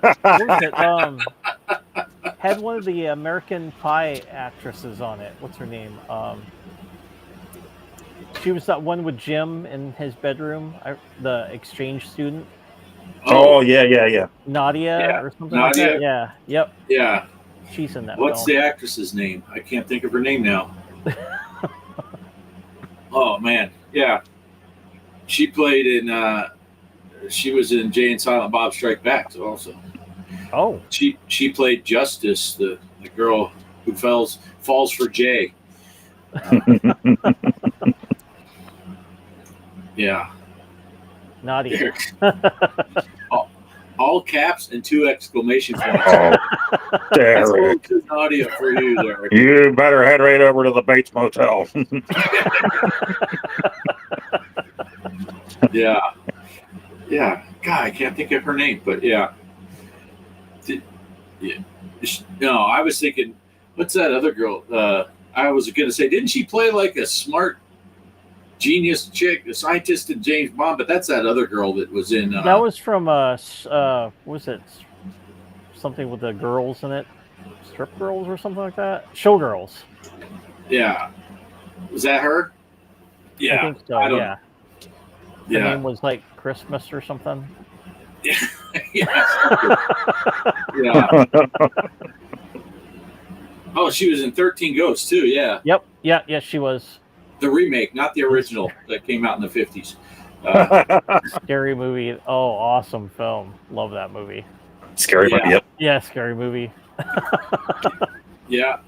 Speaker 4: Had one of the American Pie actresses on it. What's her name? She was that one with Jim in his bedroom, the exchange student.
Speaker 2: Oh, yeah.
Speaker 4: Nadia or something like that. Yeah. Yep.
Speaker 3: Yeah.
Speaker 4: She's in that
Speaker 3: What's
Speaker 4: film.
Speaker 3: the actress's name? I can't think of her name now. Oh, man. Yeah. She played in, she was in Jay and Silent Bob Strike Back also.
Speaker 4: Oh.
Speaker 3: She played Justice, the girl who falls for Jay. Yeah.
Speaker 4: Nadia.
Speaker 3: All caps and 2 exclamation points.
Speaker 2: Oh, Derek.
Speaker 3: That's Nadia for you, Derek.
Speaker 2: You better head right over to the Bates Motel.
Speaker 3: Yeah. God, I can't think of her name, but yeah. No, I was thinking, what's that other girl? I was going to say, didn't she play like a smart genius chick, a scientist in James Bond? But that's that other girl that was in.
Speaker 4: That was from what was it? Something with the girls in it, strip girls or something like that. Showgirls.
Speaker 3: Yeah, was that her? Yeah,
Speaker 4: I think so. Yeah. Her name was like Christmas or something.
Speaker 3: Yeah. Yeah. Oh, she was in 13 Ghosts too. Yeah.
Speaker 4: Yep. Yeah. Yes, she was.
Speaker 3: The remake, not the original that came out in the 50s.
Speaker 4: Scary movie. Oh, awesome film. Love that movie.
Speaker 2: Scary movie. Yep.
Speaker 4: Yeah, scary movie.
Speaker 3: Yeah.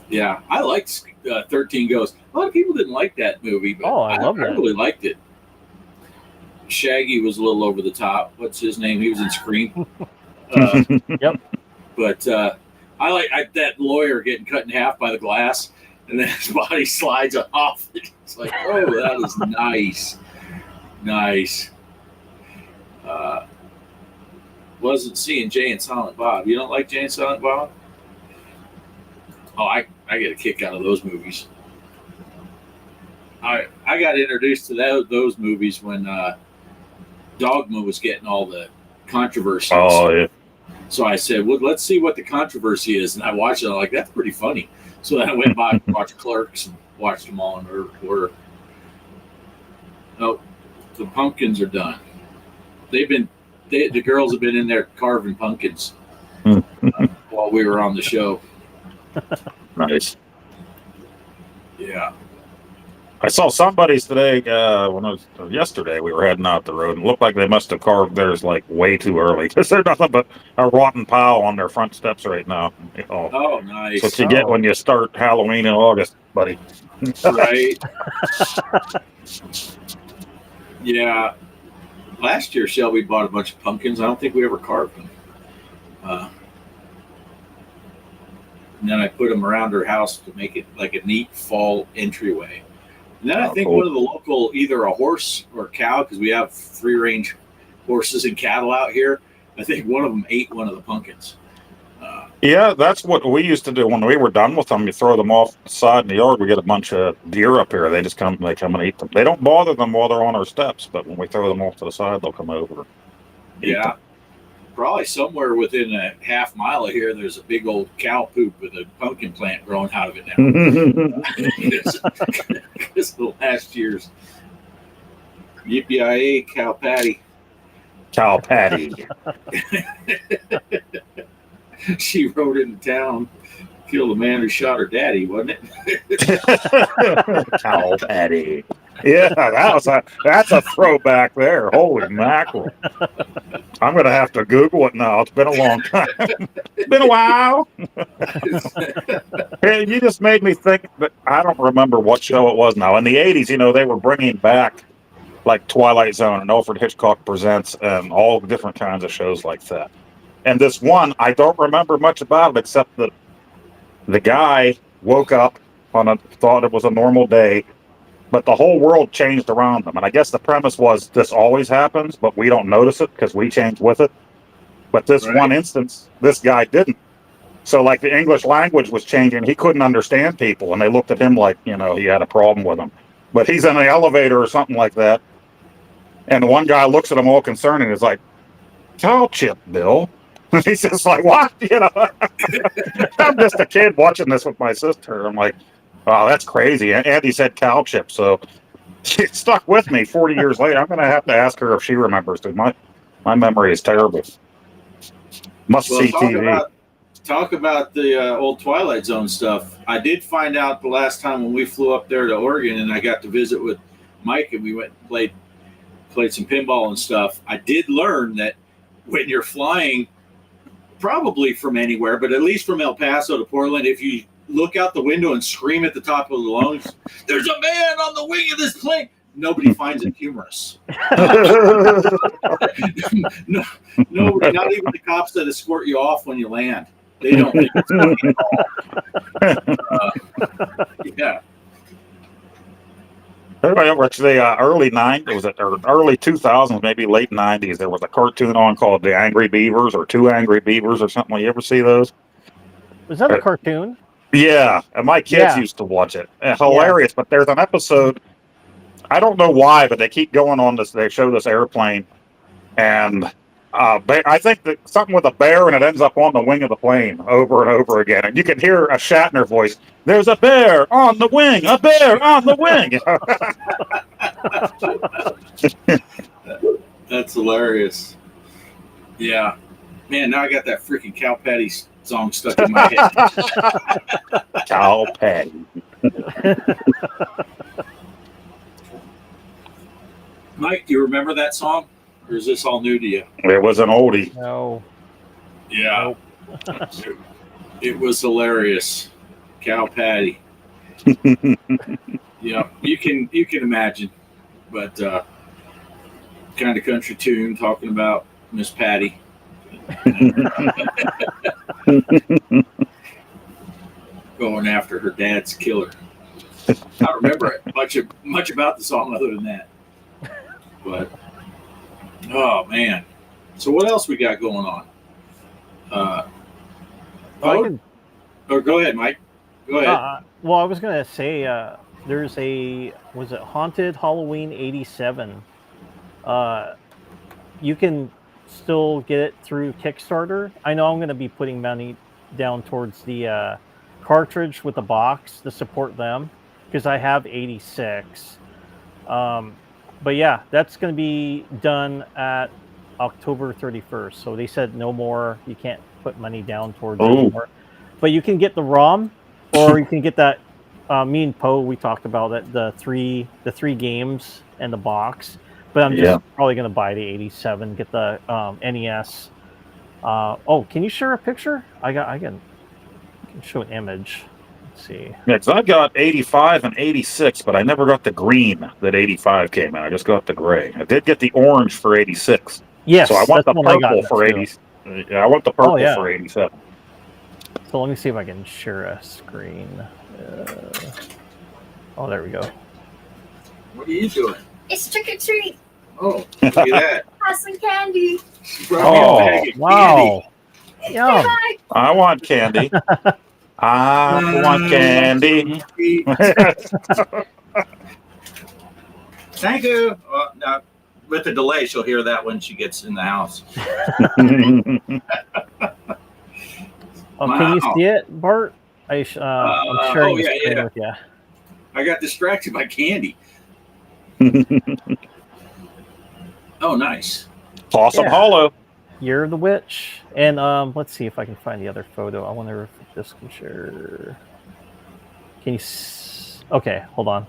Speaker 3: Yeah, I liked 13 Ghosts. A lot of people didn't like that movie, but
Speaker 4: I love that.
Speaker 3: I really liked it. Shaggy was a little over the top. What's his name? He was in Scream.
Speaker 4: Yep.
Speaker 3: But I like that lawyer getting cut in half by the glass. and then his body slides off. It's like, oh, that is nice. Nice. Wasn't seeing Jay and Silent Bob. You don't like Jay and Silent Bob? Oh, I get a kick out of those movies. I got introduced to those movies when Dogma was getting all the controversy.
Speaker 2: Oh, yeah.
Speaker 3: So I said, well, let's see what the controversy is. And I watched it. I'm like, that's pretty funny. So then I went by and watched Clerks and watched them all in order. Oh, the pumpkins are done. The girls have been in there carving pumpkins while we were on the show.
Speaker 2: Nice.
Speaker 3: Yeah.
Speaker 2: I saw somebody's today, yesterday we were heading out the road, and it looked like they must have carved theirs like way too early, because there's nothing but a rotten pile on their front steps right now.
Speaker 3: Oh, nice.
Speaker 2: That's what you get when you start Halloween in August, buddy.
Speaker 3: Right. Yeah. Last year, Shelby bought a bunch of pumpkins. I don't think we ever carved them. And then I put them around her house to make it like a neat fall entryway. And then I think
Speaker 2: cool.
Speaker 3: one of the local, either a horse or a cow, because we have free-range horses and cattle out here, I think one of them ate one of the pumpkins.
Speaker 2: Yeah, that's what we used to do when we were done with them. You throw them off the side in the yard. We get a bunch of deer up here. They come and eat them. They don't bother them while they're on our steps, but when we throw them off to the side, they'll come over.
Speaker 3: Yeah. Probably somewhere within a half mile of here, there's a big old cow poop with a pumpkin plant growing out of it now. Because the last year's yippee cow patty.
Speaker 2: Cow patty.
Speaker 3: She rode into town, killed a man who shot her daddy, wasn't it?
Speaker 2: Cow patty. Yeah, that's a throwback there. Holy mackerel. I'm going to have to Google it now. It's been a long time. It's been a while. Hey, you just made me think, but I don't remember what show it was now. In the 80s, they were bringing back like Twilight Zone and Alfred Hitchcock Presents and all different kinds of shows like that. And this one, I don't remember much about it except that the guy woke up thought it was a normal day, but the whole world changed around them. And I guess the premise was this always happens, but we don't notice it because we change with it. But this one instance, this guy didn't. So like the English language was changing. He couldn't understand people. And they looked at him like, he had a problem with them. But he's in an elevator or something like that. And the one guy looks at him all concerned and is like, "Cow chip, Bill." He's just like, what? I'm just a kid watching this with my sister. I'm like, wow, that's crazy. And Andy said cow chip, so it stuck with me 40 years later. I'm going to have to ask her if she remembers, because my memory is terrible. Must see TV.
Speaker 3: Talk about the old Twilight Zone stuff. I did find out the last time when we flew up there to Oregon and I got to visit with Mike and we went and played some pinball and stuff. I did learn that when you're flying, probably from anywhere, but at least from El Paso to Portland, if you look out the window and scream at the top of the lungs, "There's a man on the wing of this plane," nobody finds it humorous. No, nobody, not even the cops that escort you off when you land. They don't think it's funny at all. Yeah.
Speaker 2: Which the early 90s, or early 2000s, maybe late 90s, there was a cartoon on called The Angry Beavers or Two Angry Beavers or something. You ever see those?
Speaker 4: Was that a cartoon?
Speaker 2: Yeah, and my kids used to watch it. Hilarious, but there's an episode, I don't know why, but they keep going on this, they show this airplane, and I think that something with a bear, and it ends up on the wing of the plane over and over again. And you can hear a Shatner voice, "There's a bear on the wing, a bear on the wing."
Speaker 3: That's hilarious. Yeah. Man, now I got that freaking cow patty song stuck in my head.
Speaker 2: Cow patty.
Speaker 3: Mike, do you remember that song? Or is this all new to you?
Speaker 2: It was an oldie.
Speaker 4: No.
Speaker 3: Yeah. Nope. It was hilarious. Cow patty. Yeah, you can imagine. But kind of country tune talking about Miss Patty. going after her dad's killer. I don't remember much about the song other than that. But oh man, so what else we got going on? Go ahead, Mike. Go ahead.
Speaker 4: Well, I was gonna say there's was it Haunted Halloween '87? You can still get it through Kickstarter. I know I'm gonna be putting money down towards the cartridge with the box to support them because I have 86. But yeah, that's going to be done at October 31st. So they said no more. You can't put money down towards it anymore. But you can get the ROM, or you can get that. Me and Poe, we talked about it. The three games and the box. But I'm just probably going to buy the 87. Get the NES. Can you share a picture? I can show an image. Let's see.
Speaker 2: Yeah, because I got 85 and 86, but I never got the green that 85 came in. I just got the gray. I did get the orange for 86.
Speaker 4: Yes,
Speaker 2: so I want the purple for
Speaker 4: 80.
Speaker 2: Yeah, I want the purple for 87.
Speaker 4: So let me see if I can share a screen. There we go.
Speaker 3: What are you doing?
Speaker 5: It's trick or treat.
Speaker 3: Oh, look at that.
Speaker 5: Have some candy.
Speaker 2: Oh,
Speaker 4: wow. Yum.
Speaker 2: I want candy. I want candy.
Speaker 3: Thank you. Now, with the delay, she'll hear that when she gets in the house.
Speaker 4: Can you see it, Bart? I'm sharing the screen with you.
Speaker 3: I got distracted by candy. Oh, nice.
Speaker 2: Awesome Hollow.
Speaker 4: You're the witch. And let's see if I can find the other photo. I wonder if this can share. Can you? Okay, hold on.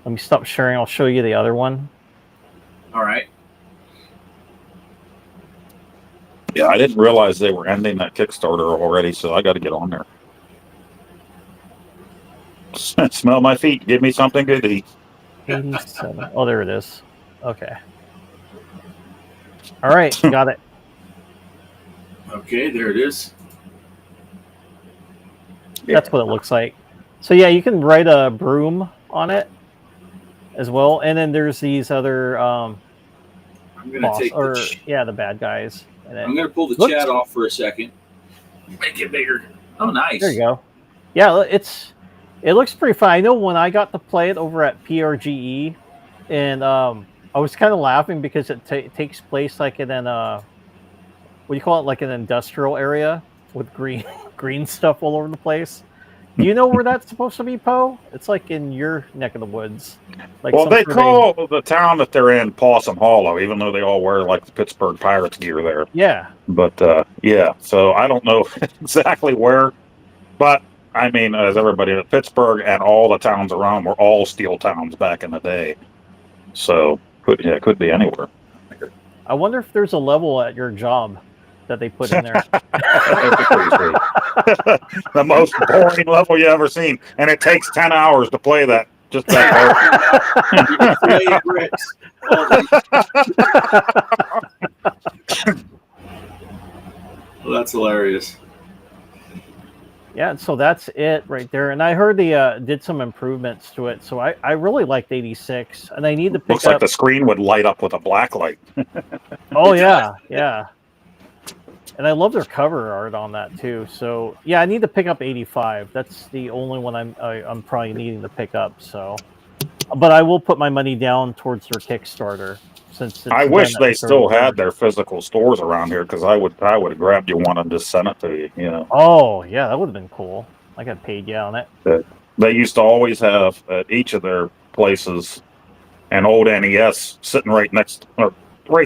Speaker 4: Let me stop sharing. I'll show you the other one.
Speaker 3: All right.
Speaker 2: Yeah, I didn't realize they were ending that Kickstarter already, so I got to get on there. Smell my feet. Give me something good to eat.
Speaker 4: 87. Oh, there it is. Okay. All right, got it.
Speaker 3: Okay, there it is.
Speaker 4: That's what it looks like. So yeah, you can write a broom on it as well, and then there's these other
Speaker 3: I'm gonna take
Speaker 4: the bad guys.
Speaker 3: I'm gonna pull the chat off for a second. Make it bigger. Oh, nice.
Speaker 4: There you go. Yeah, it looks pretty fun. I know when I got to play it over at PRGE, and I was kind of laughing because it takes place like in an what do you call it, like an industrial area with green stuff all over the place. Do you know where that's supposed to be, Poe? It's like in your neck of the woods. Like,
Speaker 2: well, they call the town that they're in Possum Hollow, even though they all wear like the Pittsburgh Pirates gear there.
Speaker 4: Yeah.
Speaker 2: But yeah, so I don't know exactly where, but I mean, as everybody, Pittsburgh and all the towns around were all steel towns back in the day. So it could be anywhere.
Speaker 4: I wonder if there's a level at your job that they put in there.
Speaker 2: The most boring level you ever seen, and it takes 10 hours to play that. Just that
Speaker 3: Well, that's hilarious.
Speaker 4: Yeah, so that's it right there. And I heard they did some improvements to it. So I really liked 86, and I need to pick
Speaker 2: Looks like the screen would light up with a black light.
Speaker 4: Oh yeah, yeah. And I love their cover art on that too. So yeah, I need to pick up 85. That's the only one I'm probably needing to pick up. So, but I will put my money down towards their Kickstarter. Since
Speaker 2: I wish they still had their physical stores around here, because I would have grabbed you one and just sent it to you. You know.
Speaker 4: Oh yeah, that would have been cool. I got paid on it.
Speaker 2: They used to always have at each of their places an old NES sitting right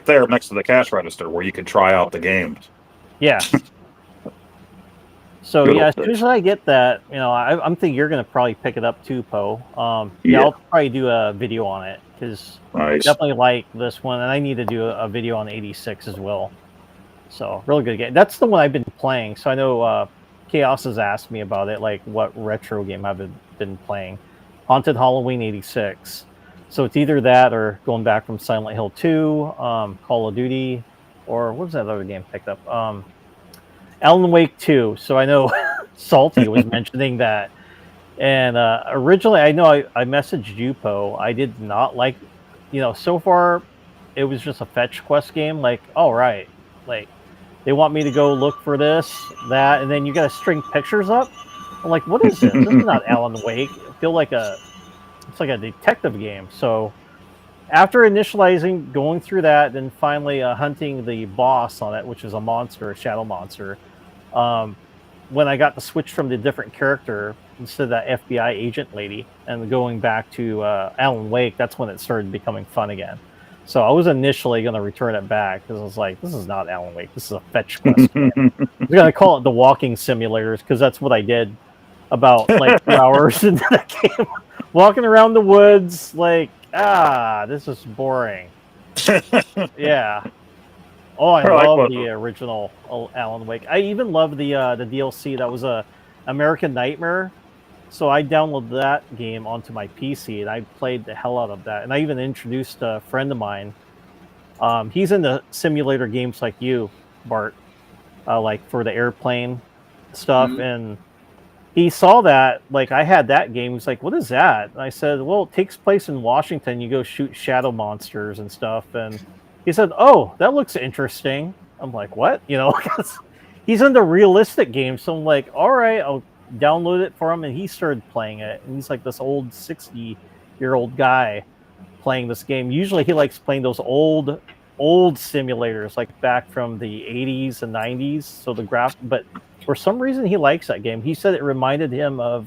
Speaker 2: there next to the cash register where you could try out the games.
Speaker 4: Yeah. So yeah, as soon as I get that, I'm thinking you're gonna probably pick it up too, Poe. Yeah, I'll probably do a video on it because I definitely like this one, and I need to do a video on 86 as well. So really good game. That's the one I've been playing. So I know Kaos has asked me about it, like what retro game I've been playing. Haunted Halloween 86. So it's either that or going back from Silent Hill 2, Call of Duty, or what was that other game picked up? Alan Wake 2. So I know Salty was mentioning that And originally, I know I messaged you, Poe. I did not like, so far it was just a fetch quest game. Like, all right, like they want me to go look for this, that, and then you got to string pictures up. I'm like, what is this? This is not Alan Wake. I feel like it's like a detective game. So after initializing, going through that, then finally hunting the boss on it, which is a monster, a shadow monster. When I got the switch from the different character instead of that FBI agent lady and going back to Alan Wake, that's when it started becoming fun again. So I was initially going to return it back because I was like, this is not Alan Wake. This is a fetch quest game. I was going to call it the walking simulators because that's what I did about like 2 hours into the game. Walking around the woods like, this is boring. Yeah. Oh, I love the original Alan Wake. I even love the DLC that was a American Nightmare. So I downloaded that game onto my PC and I played the hell out of that. And I even introduced a friend of mine. He's into simulator games like you, Bart, like for the airplane stuff. Mm-hmm. And he saw that, like I had that game. He's like, what is that? And I said, well, it takes place in Washington. You go shoot shadow monsters and stuff. And he said, oh, that looks interesting. I'm like, what? He's into realistic games. So I'm like, all right, I'll download it for him. And he started playing it. And he's like this old 60-year-old guy playing this game. Usually he likes playing those old simulators, like back from the 80s and 90s. So the but for some reason he likes that game. He said it reminded him of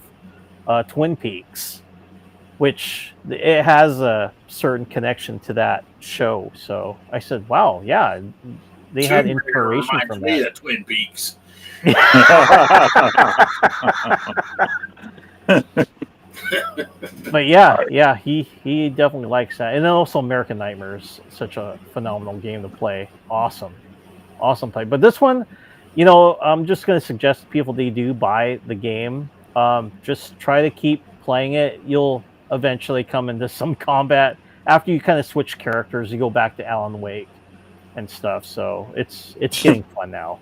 Speaker 4: Twin Peaks, which it has a certain connection to that show. So I said, wow, yeah, they had inspiration from that.
Speaker 3: Twin Peaks.
Speaker 4: But yeah, he definitely likes that. And then also American Nightmares, such a phenomenal game to play. Awesome play. But this one, I'm just going to suggest people they do buy the game. Just try to keep playing it. You'll eventually come into some combat after you kind of switch characters. You go back to Alan Wake and stuff. So it's getting fun now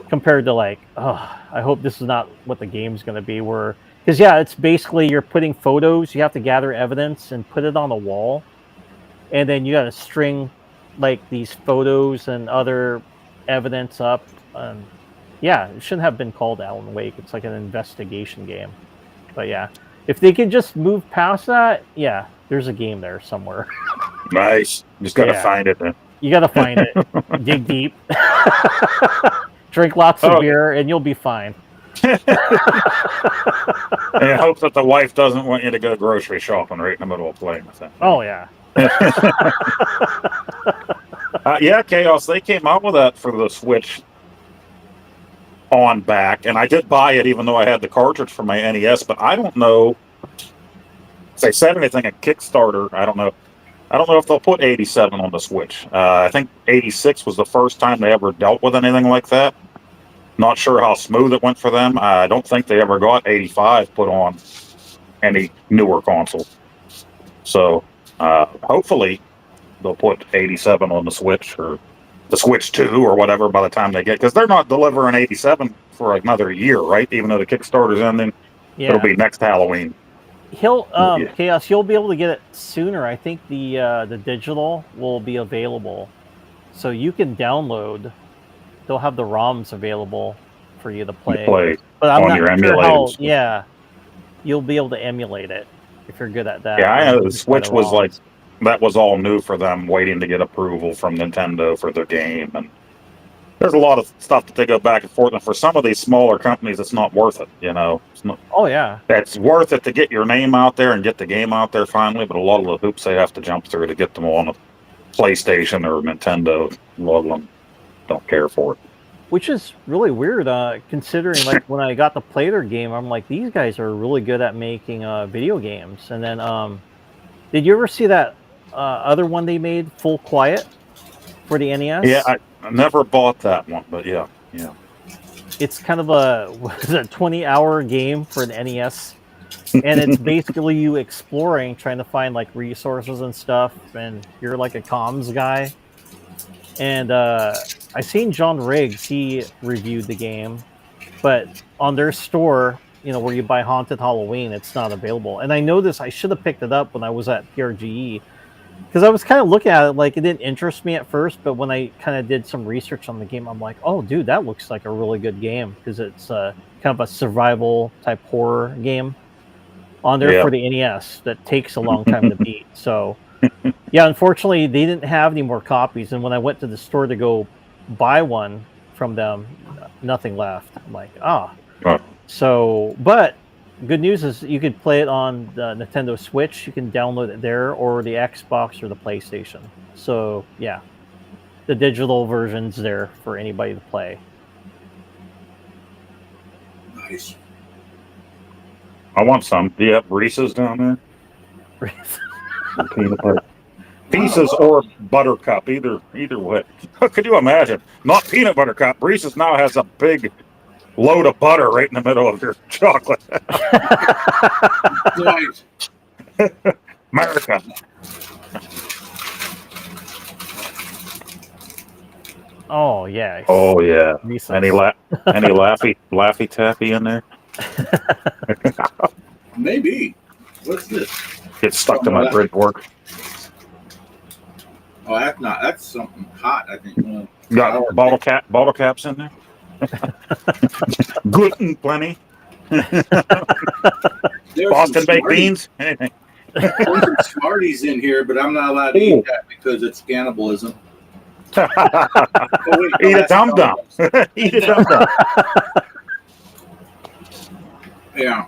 Speaker 4: compared to like, I hope this is not what the game's going to be. Because it's basically you're putting photos. You have to gather evidence and put it on a wall, and then you got to string like these photos and other evidence up. It shouldn't have been called Alan Wake. It's like an investigation game. But yeah, if they can just move past that, there's a game there somewhere.
Speaker 2: Nice. Just gotta find it then.
Speaker 4: You gotta find it. Dig deep. Drink lots of beer, and you'll be fine.
Speaker 2: And I hope that the wife doesn't want you to go grocery shopping right in the middle of playing with that.
Speaker 4: Oh yeah.
Speaker 2: Chaos. They came out with that for the Switch on back, and I did buy it even though I had the cartridge for my NES. But I don't know if they said anything at Kickstarter. I don't know if they'll put 87 on the Switch. I think 86 was the first time they ever dealt with anything like that. Not sure how smooth it went for them. I don't think they ever got 85 put on any newer console. So hopefully they'll put 87 on the Switch or the Switch 2 or whatever by the time they get, because they're not delivering 87 for another year, right? Even though the Kickstarter's ending, it'll be next Halloween.
Speaker 4: Chaos, you'll be able to get it sooner. I think the digital will be available, so you can download. They'll have the ROMs available for you to play. But I'm not sure how. You'll be able to emulate it if you're good at that.
Speaker 2: Yeah, I know the Switch was like that was all new for them, waiting to get approval from Nintendo for their game, and there's a lot of stuff that they go back and forth. And for some of these smaller companies, it's not worth it. It's not, it's worth it to get your name out there and get the game out there finally. But a lot of the hoops they have to jump through to get them on a PlayStation or Nintendo, a lot of them don't care for it.
Speaker 4: Which is really weird, considering like when I got to play their game, I'm like, these guys are really good at making video games. And then, did you ever see that other one they made, Full Quiet, for the NES?
Speaker 2: Yeah, I never bought that one, but yeah.
Speaker 4: It's kind of a 20-hour game for an NES, and it's basically you exploring, trying to find like resources and stuff, and you're like a comms guy. And I seen John Riggs, he reviewed the game, but on their store, where you buy Haunted Halloween, it's not available. And I know this. I should have picked it up when I was at PRGE because I was kind of looking at it like it didn't interest me at first, but when I kind of did some research on the game, I'm like, oh, dude, that looks like a really good game because it's kind of a survival type horror game on there for the NES that takes a long time to beat. So, yeah, unfortunately, they didn't have any more copies. And when I went to the store to go buy one from them, nothing left. I'm like, So, but good news is you could play it on the Nintendo Switch. You can download it there, or the Xbox or the PlayStation. So, yeah, the digital version's there for anybody to play.
Speaker 3: Nice.
Speaker 2: I want some. Do you have Reese's down there? Peanut butter. Pieces or Buttercup, either way. Could you imagine? Not peanut butter cup. Reese's now has a big load of butter right in the middle of your chocolate.
Speaker 3: Nice.
Speaker 2: America.
Speaker 4: Oh yeah.
Speaker 2: Oh yeah.
Speaker 4: Reese's.
Speaker 2: Any laffy taffy in there?
Speaker 3: Maybe. What's this?
Speaker 2: It's stuck to my bread work.
Speaker 3: Oh, that's something hot, I think.
Speaker 2: You got bottle caps in there? Good and plenty. Boston baked beans? Anything.
Speaker 3: There's some Smarties in here, but I'm not allowed to eat that because it's cannibalism.
Speaker 2: Eat a dum-dum. Eat a dum-dum.
Speaker 3: Yeah.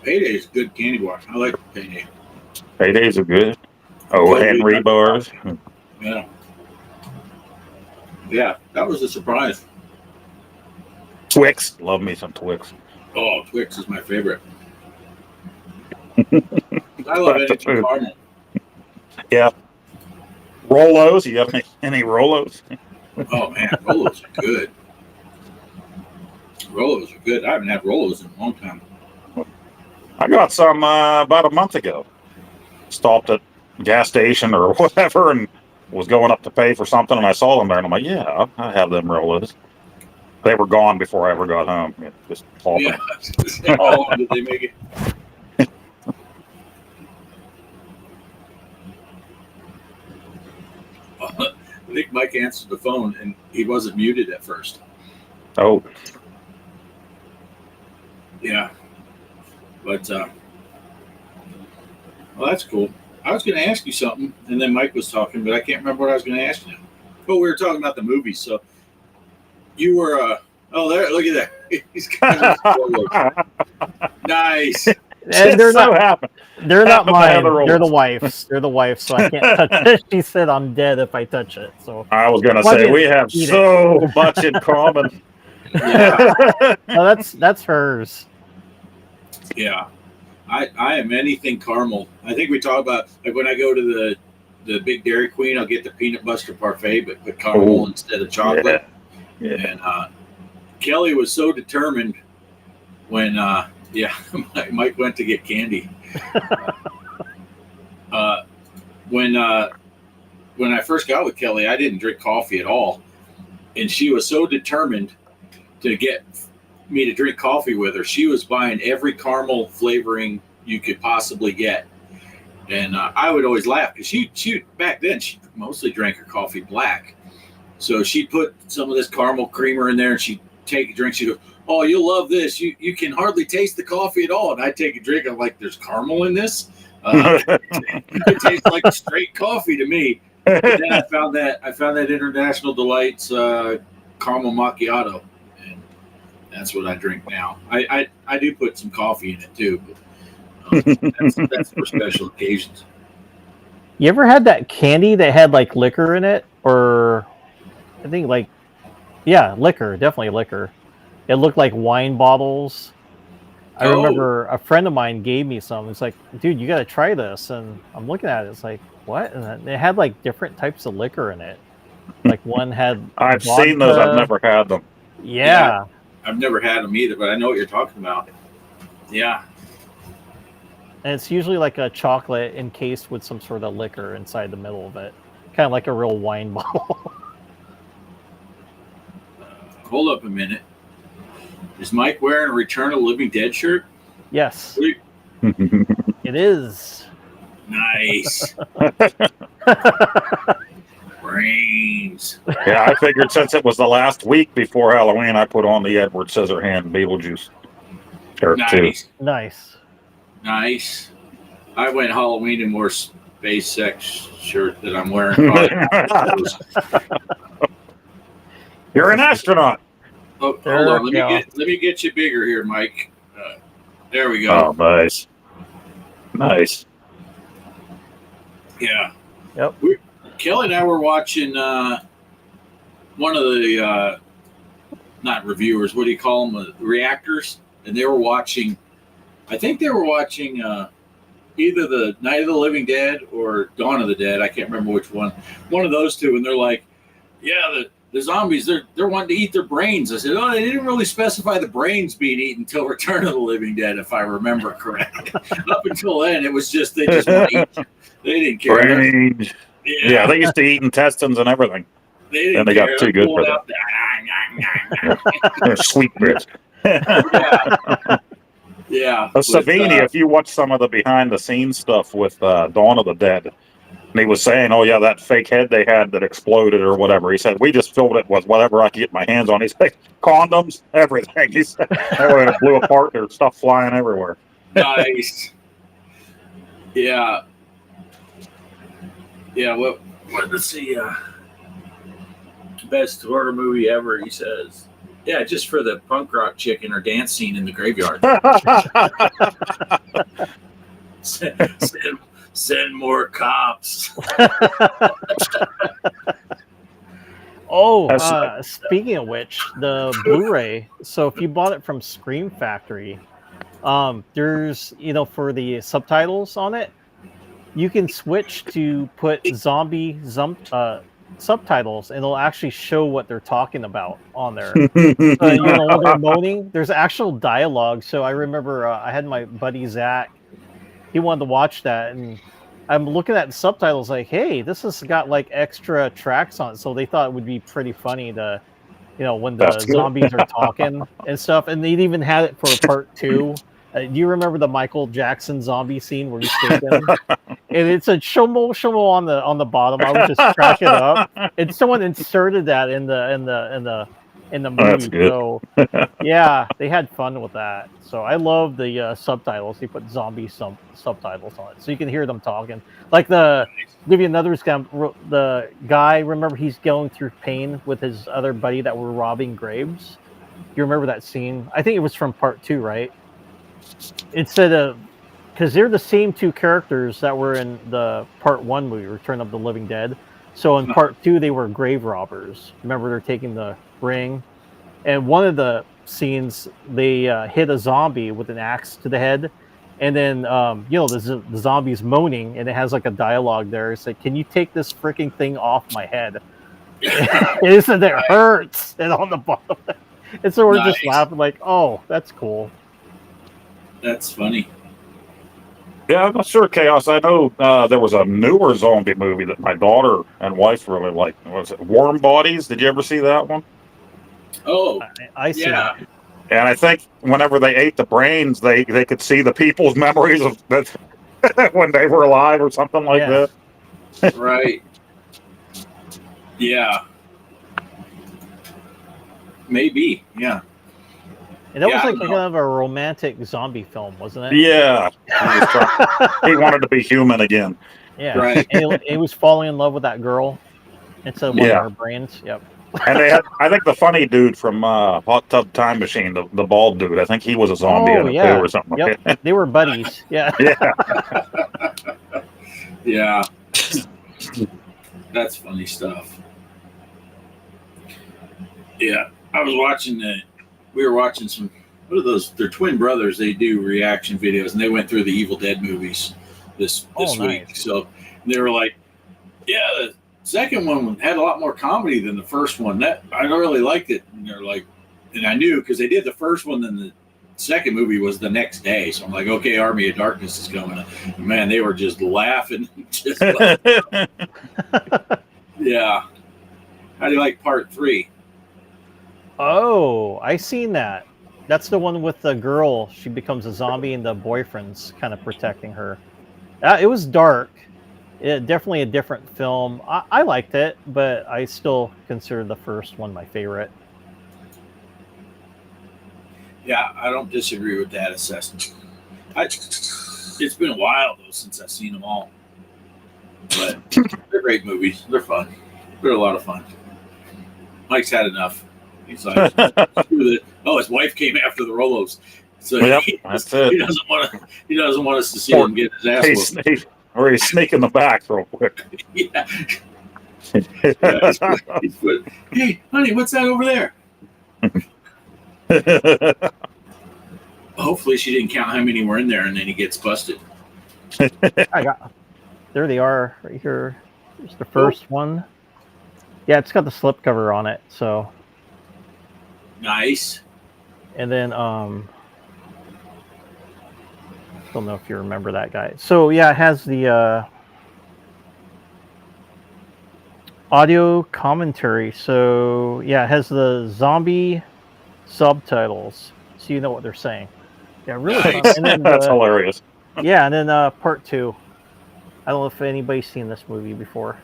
Speaker 3: Payday is good candy bar. I like Payday.
Speaker 2: Paydays are good. Oh, Henry bars.
Speaker 3: Yeah. Yeah, that was a surprise.
Speaker 2: Twix. Love me some Twix.
Speaker 3: Oh, Twix is my favorite. I love anything caramel.
Speaker 2: Yeah. Rolos. You have any Rolos?
Speaker 3: Oh, man. Rolos are good. Rolos are good. I haven't had Rolos in a long time.
Speaker 2: I got some about a month ago. Stopped at gas station or whatever and was going up to pay for something, and I saw them there, and I'm like, yeah, I have them Rolos. They were gone before I ever got home. Just
Speaker 3: Yeah. How long did they make it? I think Mike answered the phone, and he wasn't muted at first.
Speaker 2: Oh.
Speaker 3: Yeah. But, well, that's cool. I was going to ask you something, and then Mike was talking, but I can't remember what I was going to ask you. But we were talking about the movies. So you were, oh, there, look at that. He's got nice.
Speaker 4: And they're not
Speaker 2: happen.
Speaker 4: They're not mine.
Speaker 2: The
Speaker 4: They're the wife's. They're the wife's, so I can't touch it. She said I'm dead if I touch it. So
Speaker 2: I was going to say we have so much in common.
Speaker 3: Yeah.
Speaker 4: No, that's hers.
Speaker 3: Yeah. I am anything caramel. I think we talk about, like, when I go to the Big Dairy Queen, I'll get the peanut butter parfait, but put caramel instead of chocolate.
Speaker 2: Yeah.
Speaker 3: And Kelly was so determined when Mike went to get candy. When I first got with Kelly, I didn't drink coffee at all, and she was so determined to get me to drink coffee with her. She was buying every caramel flavoring you could possibly get, and I would always laugh because she back then she mostly drank her coffee black, so she'd put some of this caramel creamer in there, and she'd take a drink. She goes, "Oh, you'll love this. You can hardly taste the coffee at all." And I take a drink. I'm like, "There's caramel in this? It tastes like straight coffee to me." But then I found that International Delights caramel macchiato, and that's what I drink now. I do put some coffee in it too, but that's for special occasions.
Speaker 4: You ever had that candy that had like liquor in it, or I think liquor, definitely liquor. It looked like wine bottles. I remember a friend of mine gave me some. It's like, dude, you got to try this. And I'm looking at it. It's like, what? And it had like different types of liquor in it. Like one had.
Speaker 2: I've seen those. I've never had them.
Speaker 4: Yeah.
Speaker 3: I've never had them either, but I know what you're talking about. Yeah.
Speaker 4: And it's usually like a chocolate encased with some sort of liquor inside the middle of it. Kind of like a real wine bottle.
Speaker 3: Hold up a minute. Is Mike wearing a Return of the Living Dead shirt?
Speaker 4: Yes, it is.
Speaker 3: Nice. Brains.
Speaker 2: Yeah, I figured since it was the last week before Halloween, I put on the Edward Scissorhand Beetlejuice shirt too.
Speaker 3: Nice.
Speaker 4: Nice.
Speaker 3: Nice. I went Halloween in more SpaceX shirt that I'm wearing.
Speaker 2: You're an astronaut.
Speaker 3: Oh, hold on. Let me get you bigger here, Mike. There we go.
Speaker 2: Oh, nice. Nice.
Speaker 3: Yeah.
Speaker 4: Yep.
Speaker 3: Kelly and I were watching one of the not reviewers. What do you call them? Reactors, and they were watching. I think they were watching either the Night of the Living Dead or Dawn of the Dead. I can't remember which one. One of those two, and they're like, "Yeah, the zombies. They're wanting to eat their brains." I said, "Oh, they didn't really specify the brains being eaten until Return of the Living Dead, if I remember correctly. Up until then, it was just they just want to eat. They didn't care."
Speaker 2: Brains. Yeah, they used to eat intestines and everything.
Speaker 3: They
Speaker 2: got too good for them. They're sweet bits.
Speaker 3: Yeah.
Speaker 2: Savini, if you watch some of the behind the scenes stuff with Dawn of the Dead, and he was saying, "Oh yeah, that fake head they had that exploded or whatever." He said, "We just filled it with whatever I could get my hands on." He said, "Condoms, everything." He said, "That way it blew apart. There's stuff flying everywhere."
Speaker 3: Nice. Yeah. Yeah. What? Let's see. Best horror movie ever. He says. Yeah, just for the punk rock chick in her dance scene in the graveyard. Send more cops.
Speaker 4: Speaking of which, the Blu-ray. So if you bought it from Scream Factory, there's for the subtitles on it, you can switch to put subtitles, and it'll actually show what they're talking about on there. When they're moaning, there's actual dialogue. So I remember I had my buddy Zach. He wanted to watch that, and I'm looking at the subtitles like, hey, this has got like extra tracks on it. So they thought it would be pretty funny to, when the zombies are talking and stuff. And they'd even had it for part 2. Do you remember the Michael Jackson zombie scene where he's taken? And it said "shomo shomo" on the bottom. I was just cracking up, and someone inserted that in the movie. So yeah, they had fun with that. So I love the subtitles. They put zombie subtitles on it, so you can hear them talking. Like give you another example. The guy, remember, he's going through pain with his other buddy that were robbing graves. You remember that scene? I think it was from part 2, right? Instead of, because they're the same 2 characters that were in the part 1 movie, Return of the Living Dead. So in part 2, they were grave robbers. Remember, they're taking the ring, and one of the scenes they hit a zombie with an axe to the head, and then the zombie's moaning, and it has like a dialogue there. It's like, "Can you take this freaking thing off my head?" It said it hurts, and on the bottom, and so we're just laughing like, "Oh, that's cool."
Speaker 3: That's funny.
Speaker 2: Yeah, I'm not sure, Chaos. I know there was a newer zombie movie that my daughter and wife really liked. Was it Warm Bodies? Did you ever see that one?
Speaker 3: Oh,
Speaker 4: I see that.
Speaker 2: And I think whenever they ate the brains, they could see the people's memories of that when they were alive or something like that.
Speaker 3: Right. Yeah. Maybe. Yeah.
Speaker 4: And that was like kind of a romantic zombie film, wasn't it?
Speaker 2: Yeah. He wanted to be human again.
Speaker 4: Yeah. Right. And he was falling in love with that girl instead of one of her brains. Yep.
Speaker 2: And they had, I think the funny dude from Hot Tub Time Machine, the bald dude, I think he was a zombie in it too or something like that.
Speaker 4: They were buddies. Yeah.
Speaker 3: Yeah. That's funny stuff. Yeah. We were watching some, what are those? They're twin brothers. They do reaction videos, and they went through the Evil Dead movies this week. So they were like, yeah, the second one had a lot more comedy than the first one. That I really liked it. And they're like, and I knew because they did the first one, then the second movie was the next day. So I'm like, okay, Army of Darkness is coming. And man, they were just laughing. Yeah. How do you like part 3?
Speaker 4: Oh, I seen that. That's the one with the girl. She becomes a zombie, and the boyfriend's kind of protecting her. It was dark. Definitely a different film. I liked it, but I still consider the first one my favorite.
Speaker 3: Yeah, I don't disagree with that assessment. It's been a while though since I've seen them all, but they're great movies. They're fun. They're a lot of fun. Mike's had enough. He's like, screw it. Oh, his wife came after the Rolos, so
Speaker 2: Yep, that's it.
Speaker 3: he doesn't want to. He doesn't want us to see him get his ass whooped.
Speaker 2: Or he's sneaking the back real quick.
Speaker 3: Yeah. Hey, honey, what's that over there? Hopefully, she didn't count how many were in there, and then he gets busted.
Speaker 4: There they are, right here. Here's the first one. Yeah, it's got the slipcover on it. So
Speaker 3: Nice.
Speaker 4: and then don't know if you remember that guy. So yeah, it has the audio commentary. So yeah, it has the zombie subtitles, so you know what they're saying. Yeah, really fun.
Speaker 3: Nice.
Speaker 4: And then
Speaker 2: That's hilarious.
Speaker 4: yeah, and then part 2. I don't know if anybody's seen this movie before.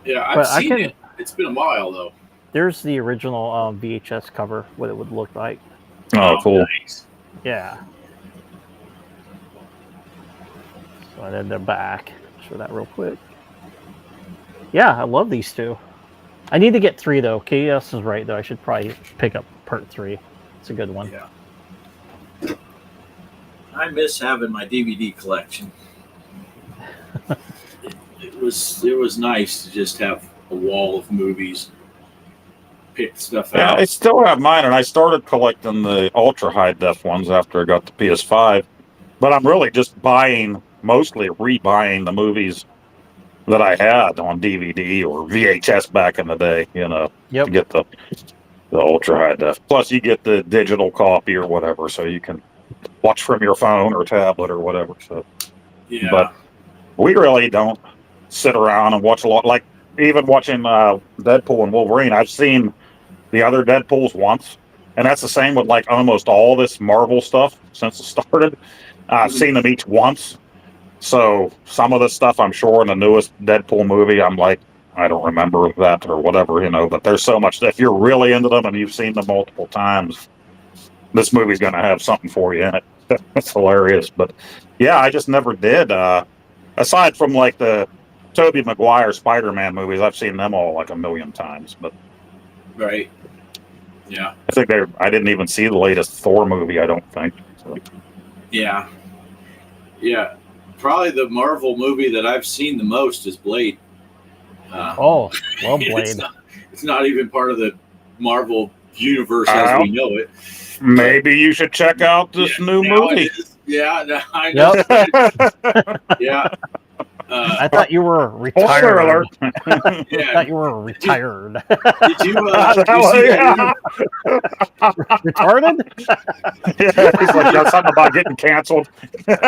Speaker 3: Yeah, I've
Speaker 4: But I
Speaker 3: seen
Speaker 4: can-
Speaker 3: it. It's been a while though.
Speaker 4: There's the original VHS cover, what it would look like.
Speaker 2: Oh, cool.
Speaker 3: Nice.
Speaker 4: Yeah. So then they're back. Show that real quick. Yeah, I love these two. I need to get 3 though. KS is right though. I should probably pick up part 3. It's a good one.
Speaker 3: Yeah. I miss having my DVD collection. It was nice to just have a wall of movies, pick stuff
Speaker 2: Yeah,
Speaker 3: out.
Speaker 2: I still have mine, and I started collecting the ultra high def ones after I got the PS5. But I'm really just mostly rebuying the movies that I had on DVD or VHS back in the day,
Speaker 4: Yep.
Speaker 2: to get the ultra high def. Plus, you get the digital copy or whatever, so you can watch from your phone or tablet or whatever. So,
Speaker 3: Yeah.
Speaker 2: but we really don't sit around and watch a lot. Like even watching Deadpool and Wolverine, I've seen the other Deadpools once, and that's the same with like almost all this Marvel stuff since it started. I've seen them each once. So some of the stuff I'm sure in the newest Deadpool movie, I'm like, I don't remember that or whatever, but there's so much. If you're really into them and you've seen them multiple times, this movie's going to have something for you in it. It's hilarious. But yeah, I just never did. Aside from like the Tobey Maguire Spider-Man movies, I've seen them all like a million times. But
Speaker 3: Right. Yeah.
Speaker 2: I think I didn't even see the latest Thor movie, I don't think. So.
Speaker 3: Yeah. Yeah. Probably the Marvel movie that I've seen the most is Blade.
Speaker 4: Oh, well, Blade.
Speaker 3: It's not even part of the Marvel universe as we know it.
Speaker 2: Maybe you should check out this new
Speaker 3: Now
Speaker 2: movie.
Speaker 3: it is. Yeah, no, I know. Yeah.
Speaker 4: I thought you were
Speaker 2: Spoiler
Speaker 4: retired.
Speaker 2: alert.
Speaker 4: I
Speaker 3: Yeah.
Speaker 4: thought you were retired.
Speaker 3: Did you see that
Speaker 4: Retarded?
Speaker 2: Yeah, he's like, got something about getting canceled.
Speaker 3: Did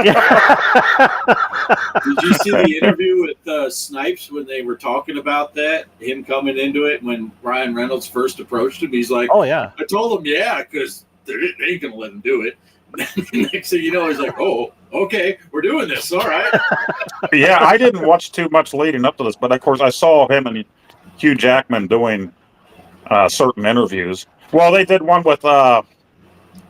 Speaker 3: you see the interview with Snipes when they were talking about that? Him coming into it when Ryan Reynolds first approached him. He's like,
Speaker 4: Oh yeah.
Speaker 3: I told him, yeah, because they ain't going to let him do it. Next thing you know, he's like, oh, okay, we're doing this. All right.
Speaker 2: Yeah, I didn't watch too much leading up to this, but of course I saw him and Hugh Jackman doing certain interviews. Well, they did one with the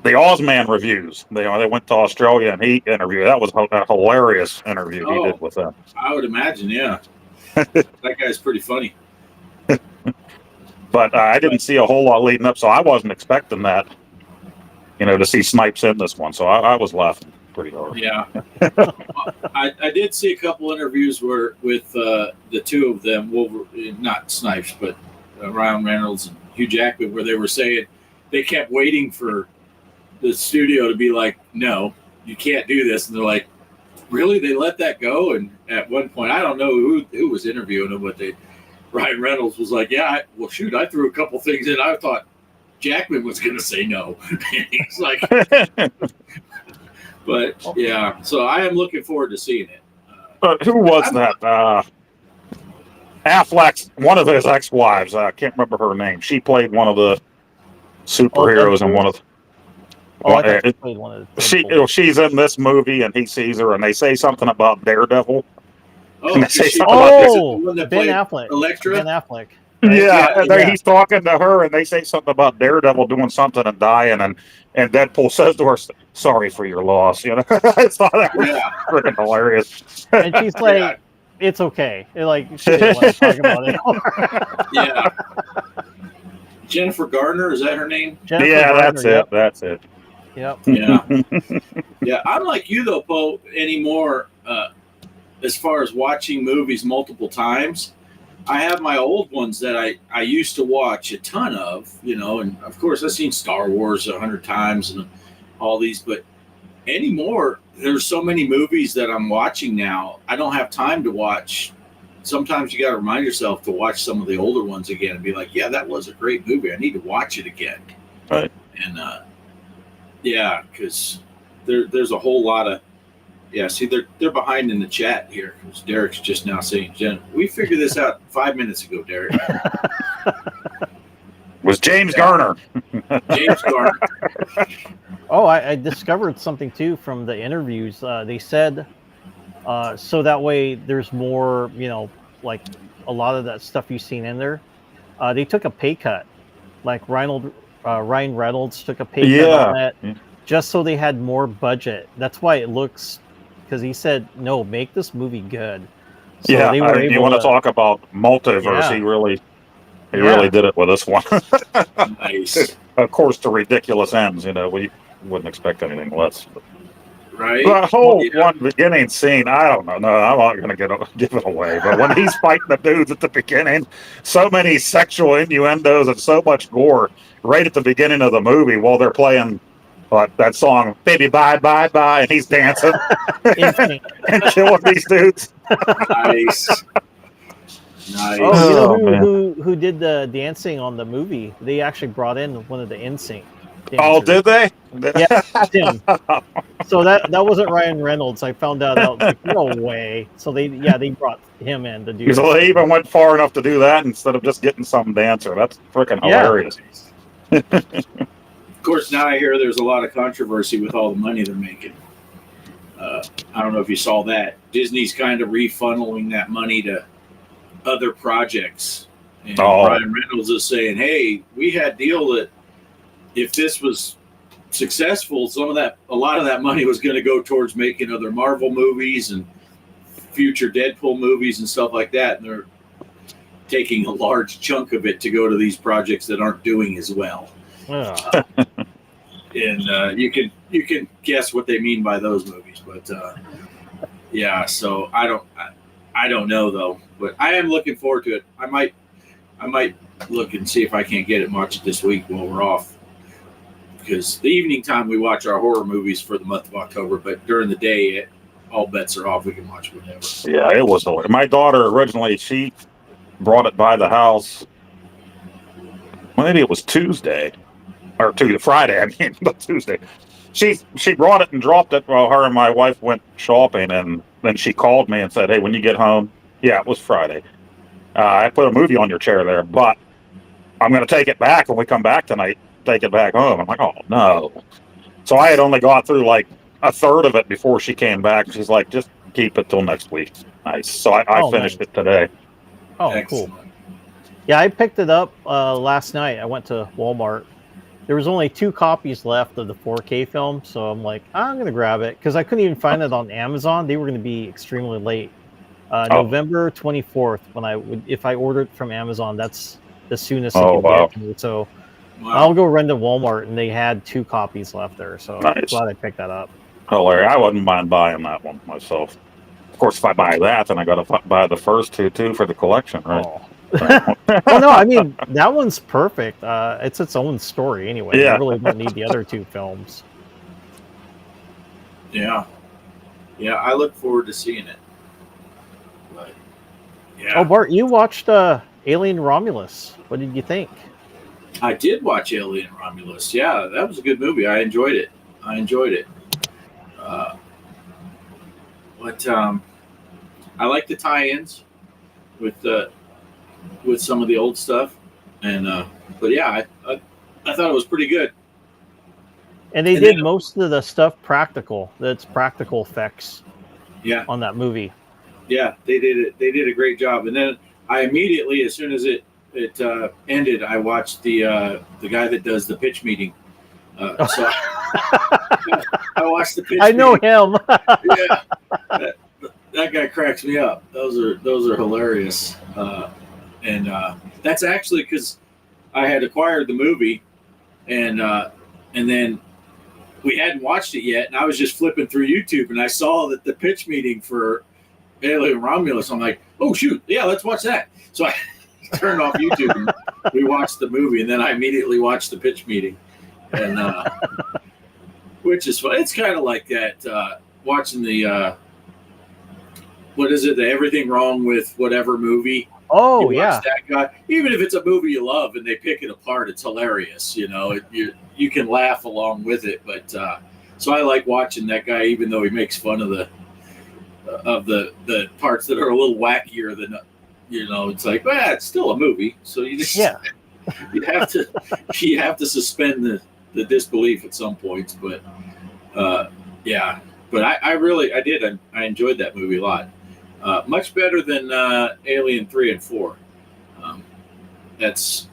Speaker 2: Ozman reviews. They went to Australia and he interviewed. That was a hilarious interview he did with them.
Speaker 3: I would imagine, yeah. That guy's pretty funny.
Speaker 2: But I didn't see a whole lot leading up, so I wasn't expecting that. To see Snipes in this one, so I was laughing pretty hard.
Speaker 3: Yeah. I did see a couple interviews with the two of them, not Snipes, but Ryan Reynolds and Hugh Jackman, where they were saying they kept waiting for the studio to be like, no, you can't do this. And they're like, really? They let that go? And at one point, I don't know who was interviewing them, but Ryan Reynolds was like, yeah, I threw a couple things in. I thought Jackman was going to say no. And he's like, but yeah, so I am looking forward to seeing it.
Speaker 2: But who was that? Affleck's, one of his ex-wives. I can't remember her name. She played one of the superheroes in one of.
Speaker 4: Oh, I thought she played one of the
Speaker 2: she's in this movie, and he sees her, and they say something about Daredevil.
Speaker 3: Oh,
Speaker 2: And they say
Speaker 3: she,
Speaker 2: something about
Speaker 3: is it
Speaker 4: Oh,
Speaker 3: the one that
Speaker 4: Ben
Speaker 3: played
Speaker 4: Affleck.
Speaker 3: Elektra?
Speaker 4: Ben Affleck.
Speaker 2: Yeah, and
Speaker 4: Yeah.
Speaker 2: he's talking to her, and they say something about Daredevil doing something and dying, and Deadpool says to her, "Sorry for your loss." You know, I thought that was
Speaker 3: Yeah.
Speaker 2: freaking hilarious.
Speaker 4: And she's like,
Speaker 3: Yeah.
Speaker 4: it's okay. Like, she didn't want to talk about it anymore.
Speaker 3: Yeah. Jennifer Garner, is that her name?
Speaker 4: Jennifer
Speaker 2: Yeah,
Speaker 4: Garner,
Speaker 2: that's it. That's it.
Speaker 4: Yep.
Speaker 3: Yeah. Yeah. I'm like you though, Poe, anymore. As far as watching movies multiple times, I have my old ones that I used to watch a ton of, you know, and of course I've seen Star Wars 100 times and all these, but anymore, there's so many movies that I'm watching now. I don't have time to watch. Sometimes you got to remind yourself to watch some of the older ones again and be like, yeah, that was a great movie. I need to watch it again.
Speaker 2: Right.
Speaker 3: And yeah, because there's a whole lot of, yeah, see, they're behind in the chat here. Because Derek's just now saying, Jen, we figured this out 5 minutes ago, Derek.
Speaker 2: Was James Garner.
Speaker 3: James Garner.
Speaker 4: Oh, I discovered something too from the interviews. They said so that way there's more, you know, like a lot of that stuff you've seen in there. They took a pay cut, like Ryan Reynolds took a pay cut on that, just so they had more budget. That's why it looks, because he said, no, make this movie good. So
Speaker 2: Yeah,
Speaker 4: they were able
Speaker 2: you want to talk about multiverse?
Speaker 4: Yeah.
Speaker 2: He really did it with this one.
Speaker 3: Nice.
Speaker 2: Of course, to ridiculous ends. You know, we wouldn't expect anything less.
Speaker 3: Right?
Speaker 2: The whole
Speaker 3: Yeah.
Speaker 2: one beginning scene, I don't know. No, I'm not going to give it away. But when he's fighting the dudes at the beginning, so many sexual innuendos and so much gore right at the beginning of the movie while they're playing that song, "Baby Bye Bye Bye," and he's dancing and killing these dudes.
Speaker 3: Nice. Nice.
Speaker 4: Oh, you know
Speaker 2: man.
Speaker 4: who did the dancing on the movie? They actually brought in one of the NSYNC dancers.
Speaker 2: Oh, did they?
Speaker 4: Yeah, Tim. So that wasn't Ryan Reynolds. I found out. I was like, no way. So they brought him in to do.
Speaker 2: So they even went far enough to do that instead of just getting some dancer. That's freaking hilarious.
Speaker 3: Of course, now I hear there's a lot of controversy with all the money they're making. I don't know if you saw that. Disney's kind of refunneling that money to other projects. And Ryan Reynolds is saying, hey, we had deal that if this was successful, a lot of that money was going to go towards making other Marvel movies and future Deadpool movies and stuff like that. And they're taking a large chunk of it to go to these projects that aren't doing as well. And you can guess what they mean by those movies, but yeah. So I don't know though, but I am looking forward to it. I might look and see if I can't get it and watch it this week while we're off, because the evening time we watch our horror movies for the month of October, but during the day all bets are off. We can watch whatever.
Speaker 2: Yeah, it was hilarious. My daughter originally, she brought it by the house. Well, maybe it was Tuesday. Or Friday, I mean, not Tuesday. She brought it and dropped it while her and my wife went shopping, and then she called me and said, hey, when you get home, yeah, it was Friday, I put a movie on your chair there, but I'm going to take it back when we come back tonight, take it back home. I'm like, oh, no. So I had only got through like a third of it before she came back. She's like, just keep it till next week. Nice. So I finished it today.
Speaker 4: Oh,
Speaker 3: excellent.
Speaker 4: Cool. Yeah, I picked it up last night. I went to Walmart. There was only 2 copies left of the 4K film, so I'm like, I'm going to grab it, because I couldn't even find it on Amazon. They were going to be extremely late. November 24th, if I ordered from Amazon, that's the soonest it can get to me. So I'll go run to Walmart, and they had 2 copies left there, so I'm glad I picked that up.
Speaker 2: Hilarious. I wouldn't mind buying that one myself. Of course, if I buy that, then I got to buy the first 2 too for the collection, right?
Speaker 4: Oh. Well, no, I mean, that one's perfect. It's its own story anyway.
Speaker 2: Yeah.
Speaker 4: You really don't need the other 2 films.
Speaker 3: Yeah. Yeah, I look forward to seeing it. But, yeah.
Speaker 4: Oh, Bart, you watched Alien Romulus. What did you think?
Speaker 3: I did watch Alien Romulus. Yeah, that was a good movie. I enjoyed it. But I like the tie-ins with some of the old stuff, and but yeah, I thought it was pretty good.
Speaker 4: And they
Speaker 3: And
Speaker 4: did
Speaker 3: then-
Speaker 4: most of the stuff practical. That's practical effects
Speaker 3: Yeah,
Speaker 4: on that movie.
Speaker 3: yeah, they did it. They did a great job. And then I immediately, as soon as it ended, I watched the guy that does the pitch meeting. So I watched the pitch.
Speaker 4: I know
Speaker 3: meeting.
Speaker 4: him.
Speaker 3: Yeah, that guy cracks me up. Those are hilarious. And that's actually because I had acquired the movie, and then we hadn't watched it yet, and I was just flipping through YouTube, and I saw that the pitch meeting for Alien Romulus. I'm like, oh shoot, yeah, let's watch that. So I turned off YouTube and we watched the movie, and then I immediately watched the pitch meeting, and which is fun. It's kind of like that watching the what is it? The Everything Wrong with Whatever movie.
Speaker 4: Oh
Speaker 3: You watch
Speaker 4: yeah.
Speaker 3: that guy. Even if it's a movie you love and they pick it apart, it's hilarious. You know, you can laugh along with it. But so I like watching that guy, even though he makes fun of the parts that are a little wackier than, you know. It's like, well, it's still a movie, so you just you have to suspend the disbelief at some points. But yeah, but I enjoyed that movie a lot. Much better than Alien 3 and 4. That's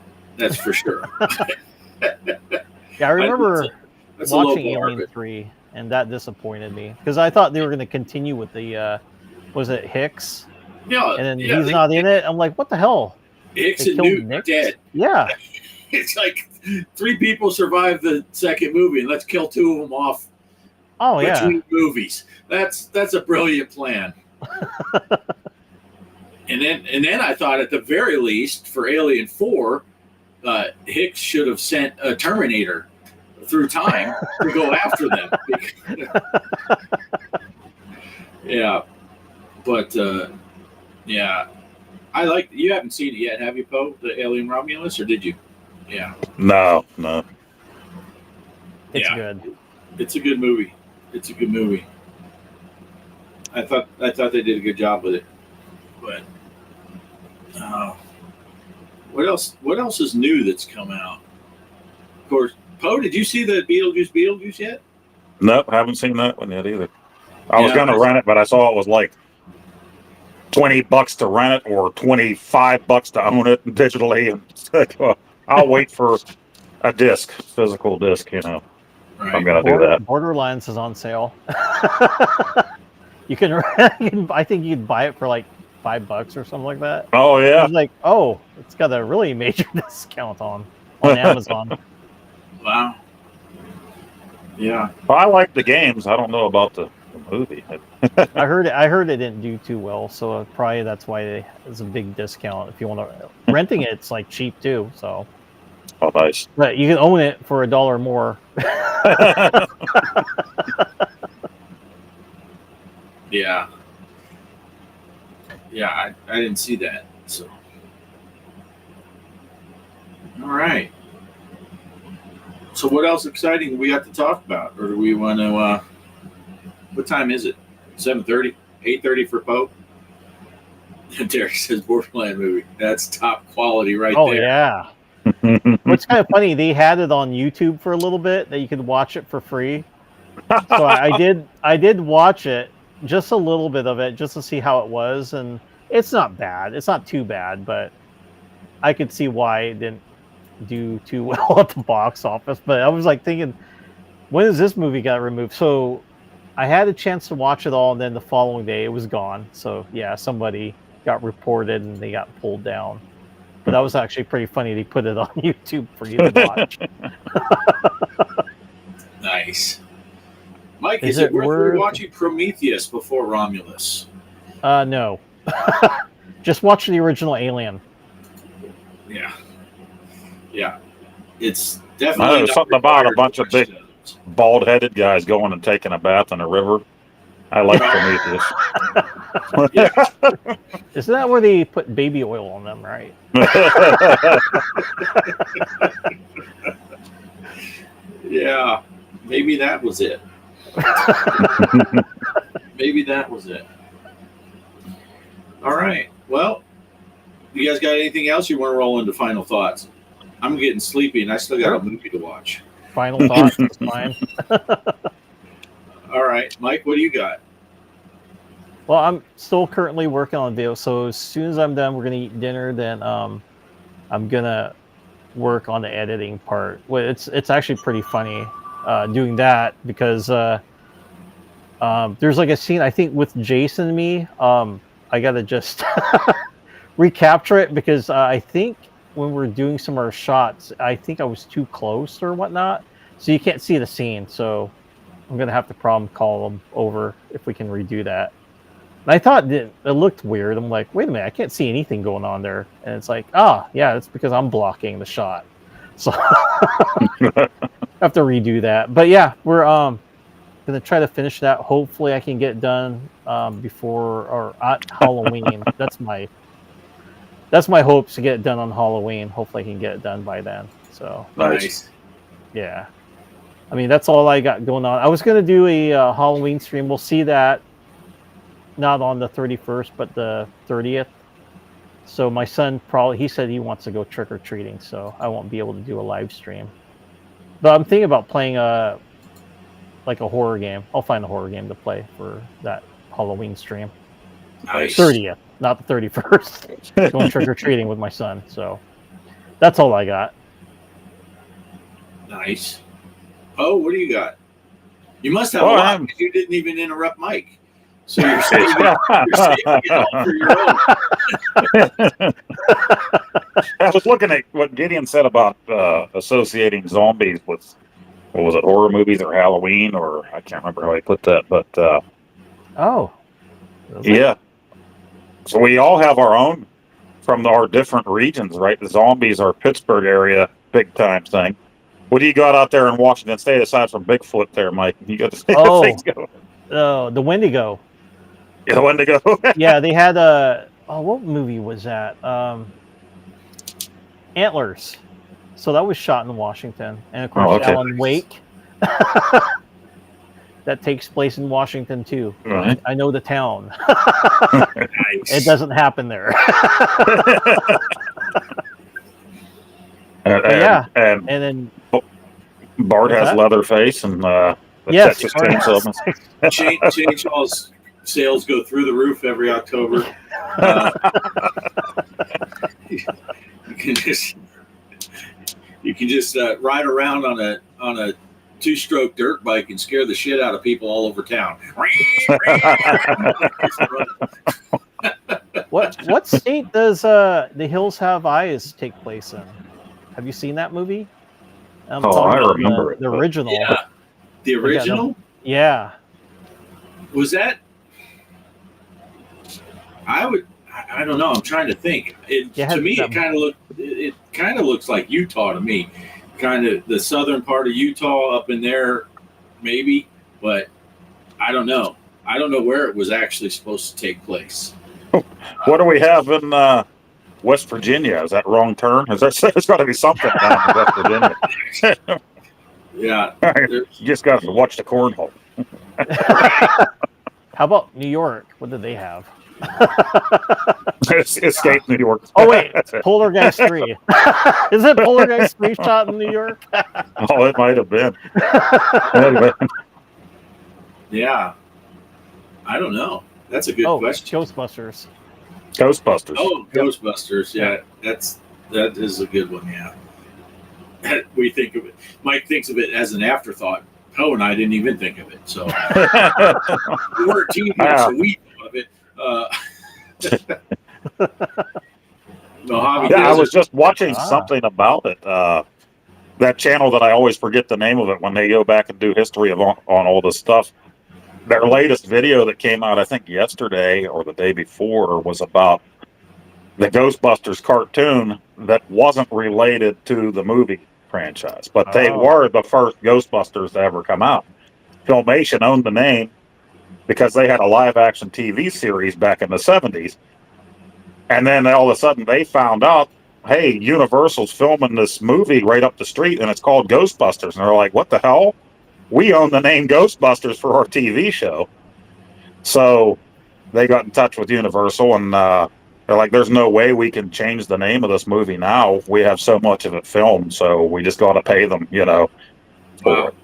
Speaker 3: for sure.
Speaker 4: Yeah, I remember
Speaker 3: That's a low
Speaker 4: watching
Speaker 3: bar,
Speaker 4: Alien
Speaker 3: but
Speaker 4: 3, and that disappointed me because I thought they were going to continue with the was it Hicks,
Speaker 3: yeah,
Speaker 4: and then
Speaker 3: yeah,
Speaker 4: he's not in it. I'm like, what the hell?
Speaker 3: Hicks
Speaker 4: They
Speaker 3: and
Speaker 4: killed
Speaker 3: Newt are
Speaker 4: Nick?
Speaker 3: dead.
Speaker 4: Yeah,
Speaker 3: It's like 3 people survived the second movie, and let's kill 2 of them off
Speaker 4: oh yeah,
Speaker 3: between movies. That's a brilliant plan. And then I thought, at the very least, for Alien 4, Hicks should have sent a Terminator through time to go after them. Yeah, but yeah, I like. You haven't seen it yet, have you, Poe? The Alien Romulus, or did you? Yeah,
Speaker 2: No.
Speaker 4: it's
Speaker 3: Yeah.
Speaker 4: good.
Speaker 3: it's a good movie. It's a good movie. I thought they did a good job with it, but what else? What else is new that's come out? Of course, Poe, did you see the Beetlejuice yet?
Speaker 2: Nope, haven't seen that one yet either. I was
Speaker 3: Yeah.
Speaker 2: gonna rent it, but I saw it was like $20 to rent it or $25 to own it digitally. And said, well, I'll wait for a physical disc. You know, I'm gonna do that.
Speaker 4: Borderlands is on sale. you can, I think you can buy it for like $5 or something like that.
Speaker 2: Oh
Speaker 4: I
Speaker 2: yeah,
Speaker 4: was like, oh, it's got a really major discount on Amazon.
Speaker 3: Wow. Yeah.
Speaker 2: well, I like the games. I don't know about the movie.
Speaker 4: I heard it didn't do too well, so probably that's why it's a big discount. If you want to renting it, it's like cheap too. So,
Speaker 2: Oh, nice.
Speaker 4: but you can own it for $1 more.
Speaker 3: Yeah. Yeah, I didn't see that. So, all right. So, what else exciting we got to talk about, or do we want to? What time is it? 7:30, 8:30 for Pope. Derek says Borderland movie. That's top quality right
Speaker 4: Oh
Speaker 3: there.
Speaker 4: yeah. What's kind of funny, they had it on YouTube for a little bit that you could watch it for free. So I did watch it, just a little bit of it, just to see how it was, and it's not bad. It's not too bad, but I could see why it didn't do too well at the box office. But I was like thinking, when is this movie got removed? So I had a chance to watch it all, and then the following day it was gone. So yeah, somebody got reported and they got pulled down. But that was actually pretty funny. They put it on YouTube for you to watch.
Speaker 3: Nice. Mike,
Speaker 4: Is
Speaker 3: is it
Speaker 4: it
Speaker 3: worth
Speaker 4: worth-
Speaker 3: watching Prometheus before Romulus?
Speaker 4: No. Just watch the original Alien.
Speaker 3: Yeah. Yeah. It's
Speaker 2: I know,
Speaker 3: definitely
Speaker 2: there's
Speaker 3: not
Speaker 2: something about a
Speaker 3: required
Speaker 2: bunch
Speaker 3: to
Speaker 2: of
Speaker 3: watch
Speaker 2: big-
Speaker 3: those.
Speaker 2: Bald-headed guys going and taking a bath in a river. I like Prometheus.
Speaker 4: Isn't that where they put baby oil on them, right?
Speaker 3: Yeah. Maybe that was it. Maybe that was it. All right. Well, you guys got anything else you want to roll into final thoughts? I'm getting sleepy and I still got a movie to watch.
Speaker 4: final thoughts. That's fine.
Speaker 3: All right, Mike, what do you got?
Speaker 4: Well, I'm still currently working on video, so as soon as I'm done, we're gonna eat dinner. Then I'm gonna work on the editing part. Well, it's actually pretty funny doing that because there's like a scene I think with Jason and me. I gotta just recapture it because I think when we're doing some of our shots, I think I was too close or whatnot, so you can't see the scene. So I'm gonna have to problem call them over if we can redo that. And I thought it looked weird. I'm like, wait a minute, I can't see anything going on there. And it's like, yeah, it's because I'm blocking the shot. So I have to redo that. But yeah, we're gonna try to finish that. Hopefully, I can get it done before or at Halloween. That's my hopes to get it done on Halloween. Hopefully, I can get it done by then. So
Speaker 3: Nice.
Speaker 4: yeah, I mean that's all I got going on. I was gonna do a Halloween stream. We'll see that. Not on the 31st, but the 30th. So my son he said he wants to go trick or treating, so I won't be able to do a live stream. But I'm thinking about playing like a horror game. I'll find a horror game to play for that Halloween stream.
Speaker 3: Nice.
Speaker 4: 30th, not the 31st. Going trick or treating with my son. So that's all I got.
Speaker 3: Nice. Oh, what do you got? You must have a
Speaker 2: Well,
Speaker 3: lot because you didn't even interrupt Mike. So you're saving it all for your own.
Speaker 2: I was looking at what Gideon said about associating zombies with, what was it, horror movies or Halloween, or I can't remember how he put that, but
Speaker 4: Oh.
Speaker 2: yeah. So we all have our own from our different regions, right? The zombies are Pittsburgh area, big time thing. What do you got out there in Washington State aside from Bigfoot there, Mike? You got to see
Speaker 4: Oh.
Speaker 2: things going.
Speaker 4: The Wendigo.
Speaker 2: Yeah, when to go.
Speaker 4: Yeah, they had what movie was that? Antlers. So that was shot in Washington, and of course Alan Wake. That takes place in Washington too.
Speaker 2: Right.
Speaker 4: I know the town.
Speaker 3: Nice.
Speaker 4: It doesn't happen there. Yeah,
Speaker 2: and
Speaker 4: and then
Speaker 2: Bart has
Speaker 4: that?
Speaker 2: Leatherface and the
Speaker 4: yes,
Speaker 2: Texas Chainsaw.
Speaker 3: Chainsaws sales go through the roof every October. You can just ride around on a two-stroke dirt bike and scare the shit out of people all over town.
Speaker 4: what state does The Hills Have Eyes take place in? Have you seen that movie? I'm talking
Speaker 2: I
Speaker 4: about
Speaker 2: remember
Speaker 4: the original.
Speaker 3: Yeah. The original?
Speaker 4: Yeah.
Speaker 3: Was that? I don't know. I'm trying to think. To me, it kind of looks like Utah to me. Kind of the southern part of Utah up in there, maybe. But I don't know. I don't know where it was actually supposed to take place.
Speaker 2: What do we have in West Virginia? Is that wrong turn? There's got to be something down in West Virginia.
Speaker 3: Yeah.
Speaker 2: You just got to watch the cornhole.
Speaker 4: How about New York? What do they have?
Speaker 2: Escape New York.
Speaker 4: Oh wait, Poltergeist 3. Is it Poltergeist 3 shot in New York?
Speaker 2: Oh, it might have been.
Speaker 3: Yeah. I don't know. That's a good question.
Speaker 4: Ghostbusters.
Speaker 2: Ghostbusters.
Speaker 3: Oh, Ghostbusters. Yeah, that is a good one. Yeah. We think of it. Mike thinks of it as an afterthought. Poe and I didn't even think of it. So we weren't teenagers, so we thought of it. Mojave
Speaker 2: I was
Speaker 3: Desert.
Speaker 2: just watching something about it. That channel that I always forget the name of it when they go back and do history on all this stuff. Their latest video that came out, I think yesterday or the day before, was about the Ghostbusters cartoon that wasn't related to the movie franchise, but they were the first Ghostbusters to ever come out. Filmation owned the name because they had a live action TV series back in the 70s. And then all of a sudden they found out, hey, Universal's filming this movie right up the street and it's called Ghostbusters. And they're like, what the hell? We own the name Ghostbusters for our TV show. So they got in touch with Universal and they're like, there's no way we can change the name of this movie now. We have so much of it filmed, so we just got to pay them, for
Speaker 3: Wow.
Speaker 2: it.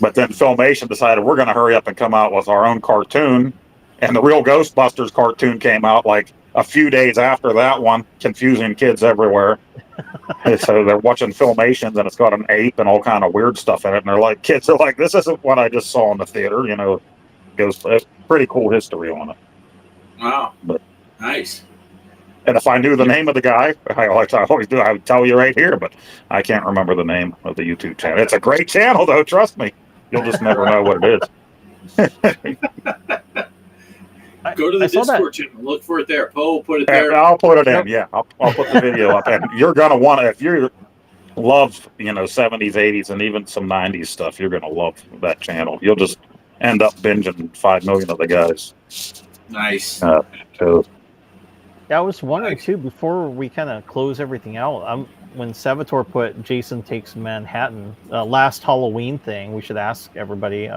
Speaker 2: But then Filmation decided we're going to hurry up and come out with our own cartoon. And the real Ghostbusters cartoon came out like a few days after that one, confusing kids everywhere. And so they're watching Filmations and it's got an ape and all kind of weird stuff in it. And they're like, kids are like, this isn't what I just saw in the theater. You know, it's pretty cool history on it.
Speaker 3: Wow.
Speaker 2: But,
Speaker 3: Nice.
Speaker 2: and if I knew the name of the guy, I always do, I would tell you right here, but I can't remember the name of the YouTube channel. It's a great channel, though. Trust me. You'll just never know what it is.
Speaker 3: Go to the
Speaker 4: I saw that.
Speaker 3: Discord channel. Look for it there. Poe, put it there.
Speaker 2: I'll put it in. Yeah, I'll put the video up. And you're going to want to, if you love, 70s, 80s, and even some 90s stuff, you're going to love that channel. You'll just end up binging 5 million of the guys.
Speaker 3: Nice.
Speaker 2: So
Speaker 4: Yeah, I was wondering too, before we kind of close everything out, when Salvatore put Jason Takes Manhattan, last Halloween thing, we should ask everybody,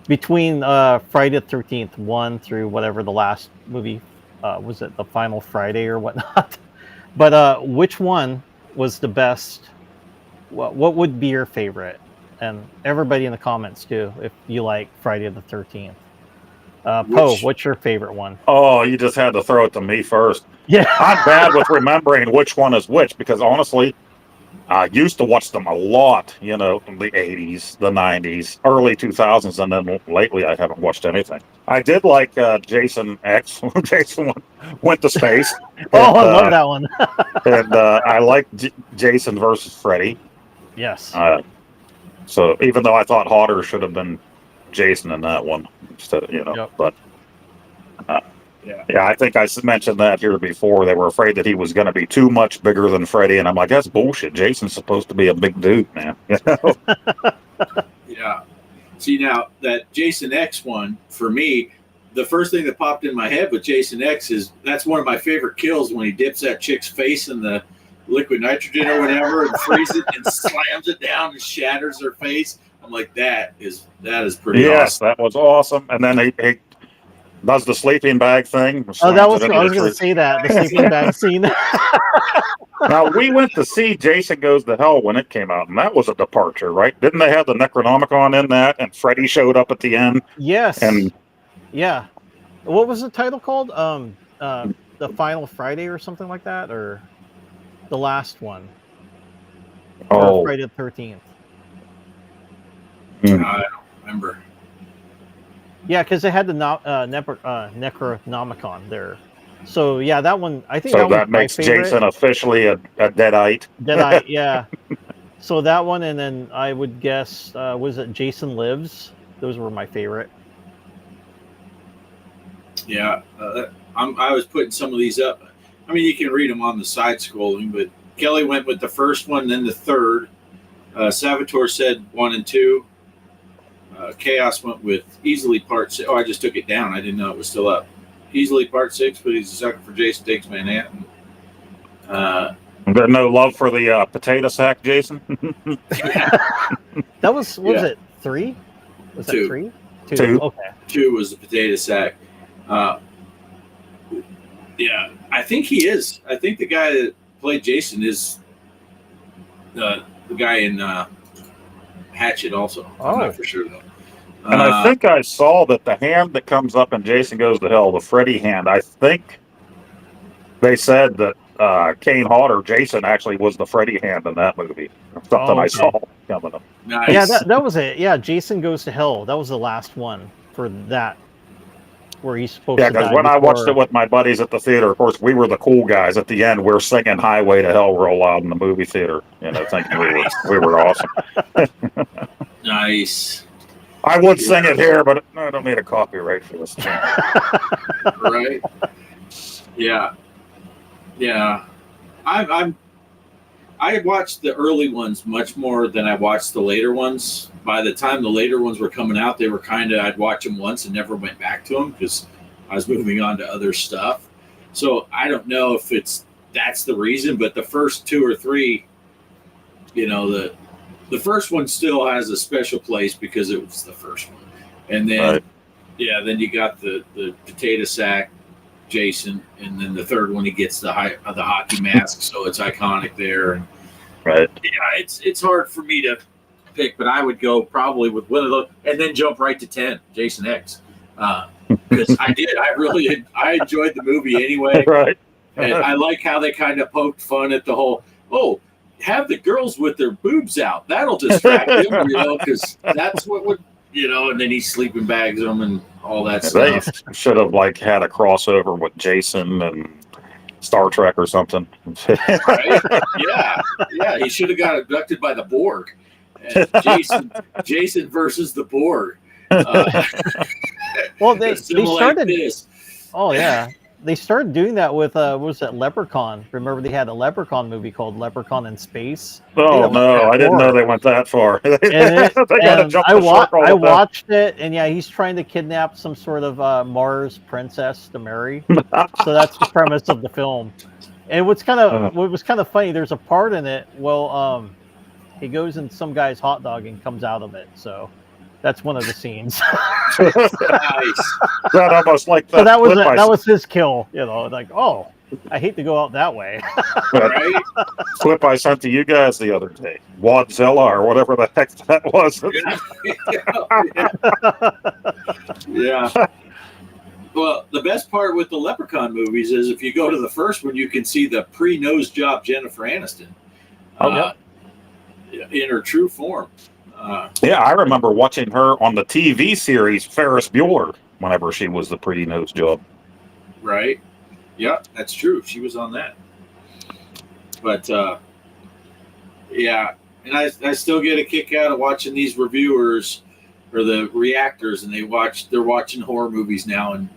Speaker 4: between Friday the 13th 1 through whatever the last movie, was it the Final Friday or whatnot? But which one was the best? What would be your favorite? And everybody in the comments too, if you like Friday the 13th. Poe, what's your favorite one?
Speaker 2: Oh, you just had to throw it to me first.
Speaker 4: Yeah.
Speaker 2: I'm bad with remembering which one is which because honestly, I used to watch them a lot, in the 80s, the 90s, early 2000s, and then lately I haven't watched anything. I did like Jason X. Jason went to space.
Speaker 4: Oh, I love that one.
Speaker 2: And I like Jason versus Freddy.
Speaker 4: Yes.
Speaker 2: So even though I thought Hodder should have been Jason in that one, instead,
Speaker 4: Yep.
Speaker 2: But yeah, I think I mentioned that here before. They were afraid that he was going to be too much bigger than Freddy, and I'm like, that's bullshit. Jason's supposed to be a big dude, man.
Speaker 3: Yeah. See, now that Jason X one, for me, the first thing that popped in my head with Jason X is that's one of my favorite kills when he dips that chick's face in the liquid nitrogen or whatever and freezes it and slams it down and shatters her face. I'm like, that is pretty
Speaker 2: Yes,
Speaker 3: awesome.
Speaker 2: that was awesome. And then he does the sleeping bag thing.
Speaker 4: Oh, I was going to say that, the sleeping bag scene.
Speaker 2: Now, we went to see Jason Goes to Hell when it came out, and that was a departure, right? Didn't they have the Necronomicon in that, and Freddy showed up at the end?
Speaker 4: Yes.
Speaker 2: And
Speaker 4: yeah. What was the title called? The Final Friday or something like that? Or the last one? Or Friday the 13th?
Speaker 3: I don't remember.
Speaker 4: Yeah, because they had the Necronomicon there. So yeah, that one I think.
Speaker 2: So
Speaker 4: that
Speaker 2: makes Jason officially a deadite.
Speaker 4: Deadite, yeah. So that one, and then I would guess was it Jason Lives? Those were my favorite.
Speaker 3: Yeah, I was putting some of these up. I mean, you can read them on the side scrolling, but Kelly went with the first one, then the third. Salvatore said 1 and 2. Chaos went with easily part 6. Oh, I just took it down. I didn't know it was still up. Easily part 6, but he's a sucker for Jason Takes Manhattan.
Speaker 2: There's no love for the potato sack, Jason?
Speaker 4: That was, what was it, 3? Was that
Speaker 3: 2.
Speaker 4: 3?
Speaker 2: 2.
Speaker 4: Okay.
Speaker 3: 2 was the potato sack. Yeah, I think he is. I think the guy that played Jason is the guy in Hatchet also. I'm not for sure, though.
Speaker 2: And I think I saw that the hand that comes up in Jason Goes to Hell, the Freddy hand, I think they said that Kane Hodder, Jason, actually was the Freddy hand in that movie. Something I saw coming up.
Speaker 3: Nice.
Speaker 4: Yeah, that was it. Yeah, Jason Goes to Hell. That was the last one for that, where he's supposed to die.
Speaker 2: Yeah, because when I watched it with my buddies at the theater, of course, we were the cool guys. At the end, we're singing Highway to Hell real loud in the movie theater, thinking we were awesome.
Speaker 3: Nice.
Speaker 2: I would sing it here, but I don't need a copyright for this.
Speaker 3: Right? Yeah. Yeah. I watched the early ones much more than I watched the later ones. By the time the later ones were coming out, they were I'd watch them once and never went back to them because I was moving on to other stuff. So I don't know if that's the reason, but the first 2 or 3, the first one still has a special place because it was the first one. And then, then you got the potato sack, Jason, and then the third one he gets the hockey mask, so it's iconic there.
Speaker 2: Right.
Speaker 3: Yeah, it's hard for me to pick, but I would go probably with one of those, and then jump right to 10, Jason X. Because I enjoyed the movie anyway.
Speaker 2: Right.
Speaker 3: And I like how they kind of poked fun at the whole, have the girls with their boobs out. That'll distract them, because that's what would, and then he sleeping bags them and all that
Speaker 2: They
Speaker 3: stuff.
Speaker 2: should have had a crossover with Jason and Star Trek or something.
Speaker 3: Right? Yeah. He should have got abducted by the Borg. Jason versus the Borg.
Speaker 4: Well, they started.
Speaker 3: This.
Speaker 4: Oh yeah, they started doing that with what was that, Leprechaun? Remember they had a Leprechaun movie called Leprechaun in Space.
Speaker 2: Oh no, I didn't know they went that far.
Speaker 4: I watched it, and yeah, he's trying to kidnap some sort of Mars princess to marry. So that's the premise of the film. And what was kind of funny, there's a part in it. Well, he goes in some guy's hot dog and comes out of it. So that's one of the scenes.
Speaker 3: Nice.
Speaker 2: That almost like that.
Speaker 4: So that was his kill. I hate to go out that way.
Speaker 3: Right?
Speaker 2: Clip I sent to you guys the other day, Wadzilla or whatever the heck that was.
Speaker 3: Yeah. Well, the best part with the Leprechaun movies is if you go to the first one, you can see the pre-nose job Jennifer Aniston in her true form.
Speaker 2: Yeah, I remember watching her on the TV series Ferris Bueller whenever she was the pre-nose job.
Speaker 3: Right. Yeah, that's true. She was on that. But, yeah, and I still get a kick out of watching these reviewers or the reactors, and they're watching horror movies now, and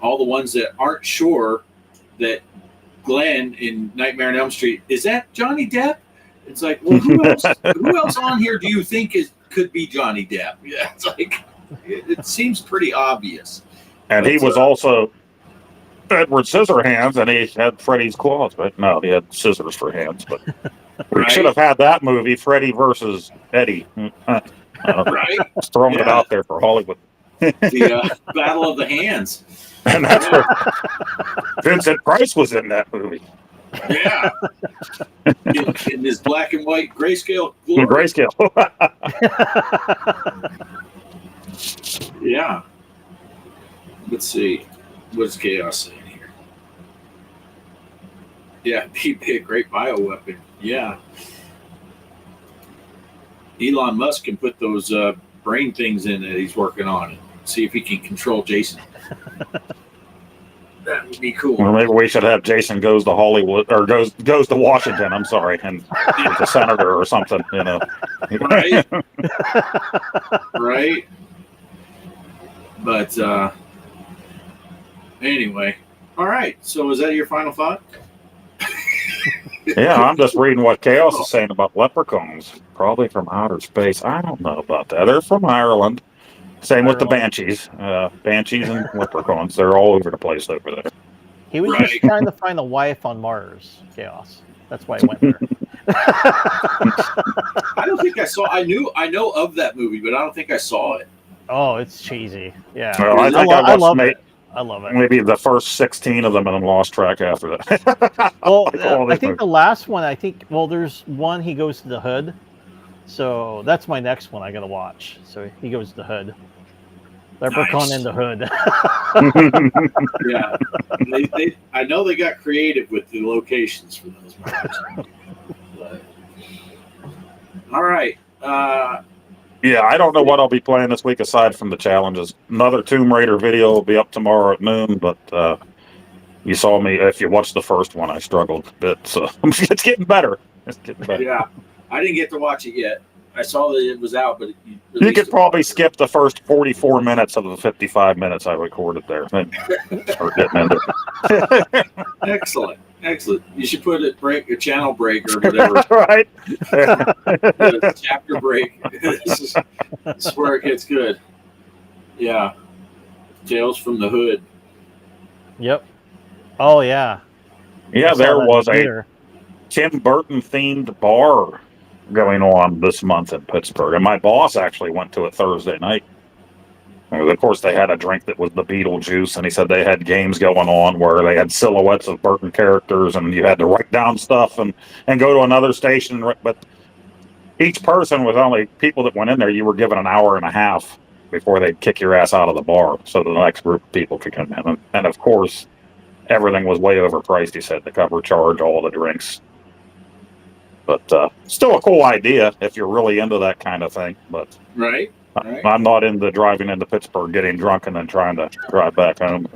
Speaker 3: all the ones that aren't sure that Glenn in Nightmare on Elm Street, is that Johnny Depp? It's like, well, who else on here do you think could be Johnny Depp? Yeah, it's like, it seems pretty obvious.
Speaker 2: And he was also Edward Scissorhands, and he had Freddy's claws, but no, he had scissors for hands. But we should have had that movie, Freddy versus Eddie.
Speaker 3: Right?
Speaker 2: Just throwing it out there for Hollywood.
Speaker 3: The Battle of the Hands.
Speaker 2: And that's where Vincent Price was in that movie.
Speaker 3: Yeah. in his black and white grayscale glory.
Speaker 2: Grayscale.
Speaker 3: Yeah. Let's see. What's Chaos saying here? Yeah, he'd be a great bioweapon. Yeah. Elon Musk can put those brain things in that he's working on and see if he can control Jason. That would be cool.
Speaker 2: Well, maybe we should have Jason goes to Hollywood or goes to Washington. I'm sorry, and he's a senator or something.
Speaker 3: Right. Right. But anyway, all right. So is that your final thought?
Speaker 2: Yeah, I'm just reading what Chaos is saying about leprechauns. Probably from outer space. I don't know about that. They're from Ireland. Same with the Banshees. Banshees and leprechauns. They're all over the place over there.
Speaker 4: He was just trying to find a wife on Mars, Chaos. That's why he went there.
Speaker 3: I don't think I saw. I know of that movie, but I don't think I saw it.
Speaker 4: Oh, it's cheesy. Yeah.
Speaker 2: Well, I love it.
Speaker 4: I love it.
Speaker 2: Maybe the first 16 of them and then lost track after that.
Speaker 4: Well, I think the last one, there's one he goes to the hood. So that's my next one I got to watch. So he goes to the hood. Leprechaun in the hood.
Speaker 3: Yeah. I know they got creative with the locations for those movies. But, all right.
Speaker 2: Yeah, I don't know what I'll be playing this week aside from the challenges. Another Tomb Raider video will be up tomorrow at noon, but you saw me, if you watched the first one, I struggled a bit, so it's getting better.
Speaker 3: Yeah, I didn't get to watch it yet. I saw that it was out, but
Speaker 2: you could probably skip the first 44 minutes of the 55 minutes I recorded there. Start getting into it. Excellent.
Speaker 3: You should put a channel break or whatever.
Speaker 2: Right.
Speaker 3: A chapter break. This is where it gets good. Yeah. Tales from the Hood.
Speaker 4: Yep. Oh, yeah.
Speaker 2: Yeah, there was a Tim Burton themed bar going on this month in Pittsburgh, and my boss actually went to it Thursday night. Of course, they had a drink that was the Beetlejuice, and he said they had games going on where they had silhouettes of Burton characters, and you had to write down stuff and go to another station. But each person was only people that went in there. You were given an hour and a half before they'd kick your ass out of the bar, so the next group of people could come in. And of course, everything was way overpriced. He said to cover charge all the drinks. But still a cool idea if you're really into that kind of thing. But
Speaker 3: Right.
Speaker 2: I'm not into driving into Pittsburgh, getting drunk, and then trying to drive back home.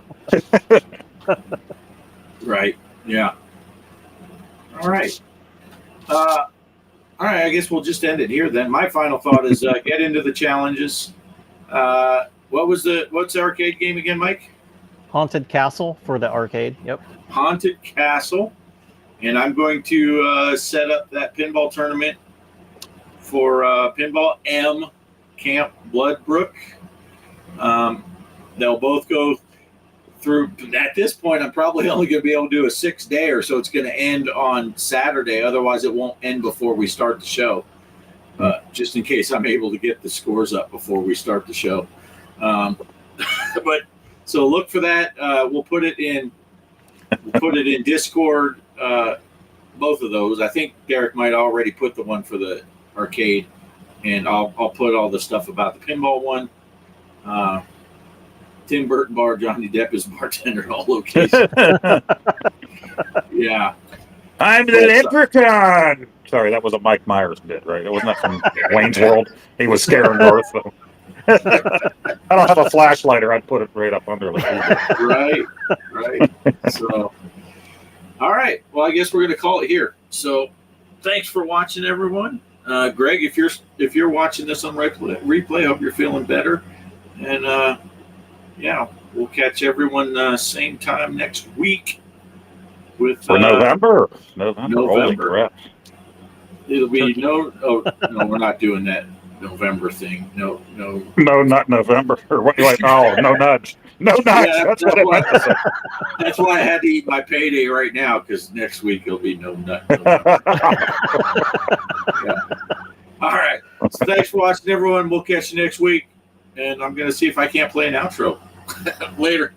Speaker 3: Right. Yeah. All right. All right. I guess we'll just end it here then. My final thought is get into the challenges. What's the arcade game again, Mike?
Speaker 4: Haunted Castle for the arcade. Yep.
Speaker 3: Haunted Castle. And I'm going to set up that pinball tournament for Pinball M Camp Bloodbrook. They'll both go through. At this point, I'm probably only going to be able to do a 6-day, so it's going to end on Saturday. Otherwise, it won't end before we start the show. Just in case I'm able to get the scores up before we start the show. But so look for that. We'll put it in Discord. Both of those. I think Derek might already put the one for the arcade, and I'll put all the stuff about the pinball one. Tim Burton Bar, Johnny Depp is bartender in all locations. Yeah.
Speaker 2: I'm the leprechaun. Sorry, that was a Mike Myers bit, right? It wasn't that from Wayne's World. He was scaring Worth. So. I don't have a flashlight, or I'd put it right up under the keyboard.
Speaker 3: Right. So, all right. Well, I guess we're going to call it here. So, thanks for watching, everyone. Greg, if you're watching this on replay, I hope you're feeling better. And yeah, we'll catch everyone same time next week with
Speaker 2: for November. Holy crap.
Speaker 3: It'll be no, we're not doing that November thing. No,
Speaker 2: not November. Or what? Like, oh, no nudge. No nudge.
Speaker 3: Yeah,
Speaker 2: that's what I meant to say.
Speaker 3: That's why I had to eat my payday right now, because next week it'll be no nut. Yeah. All right. So thanks for watching, everyone. We'll catch you next week. And I'm going to see if I can't play an outro. Later.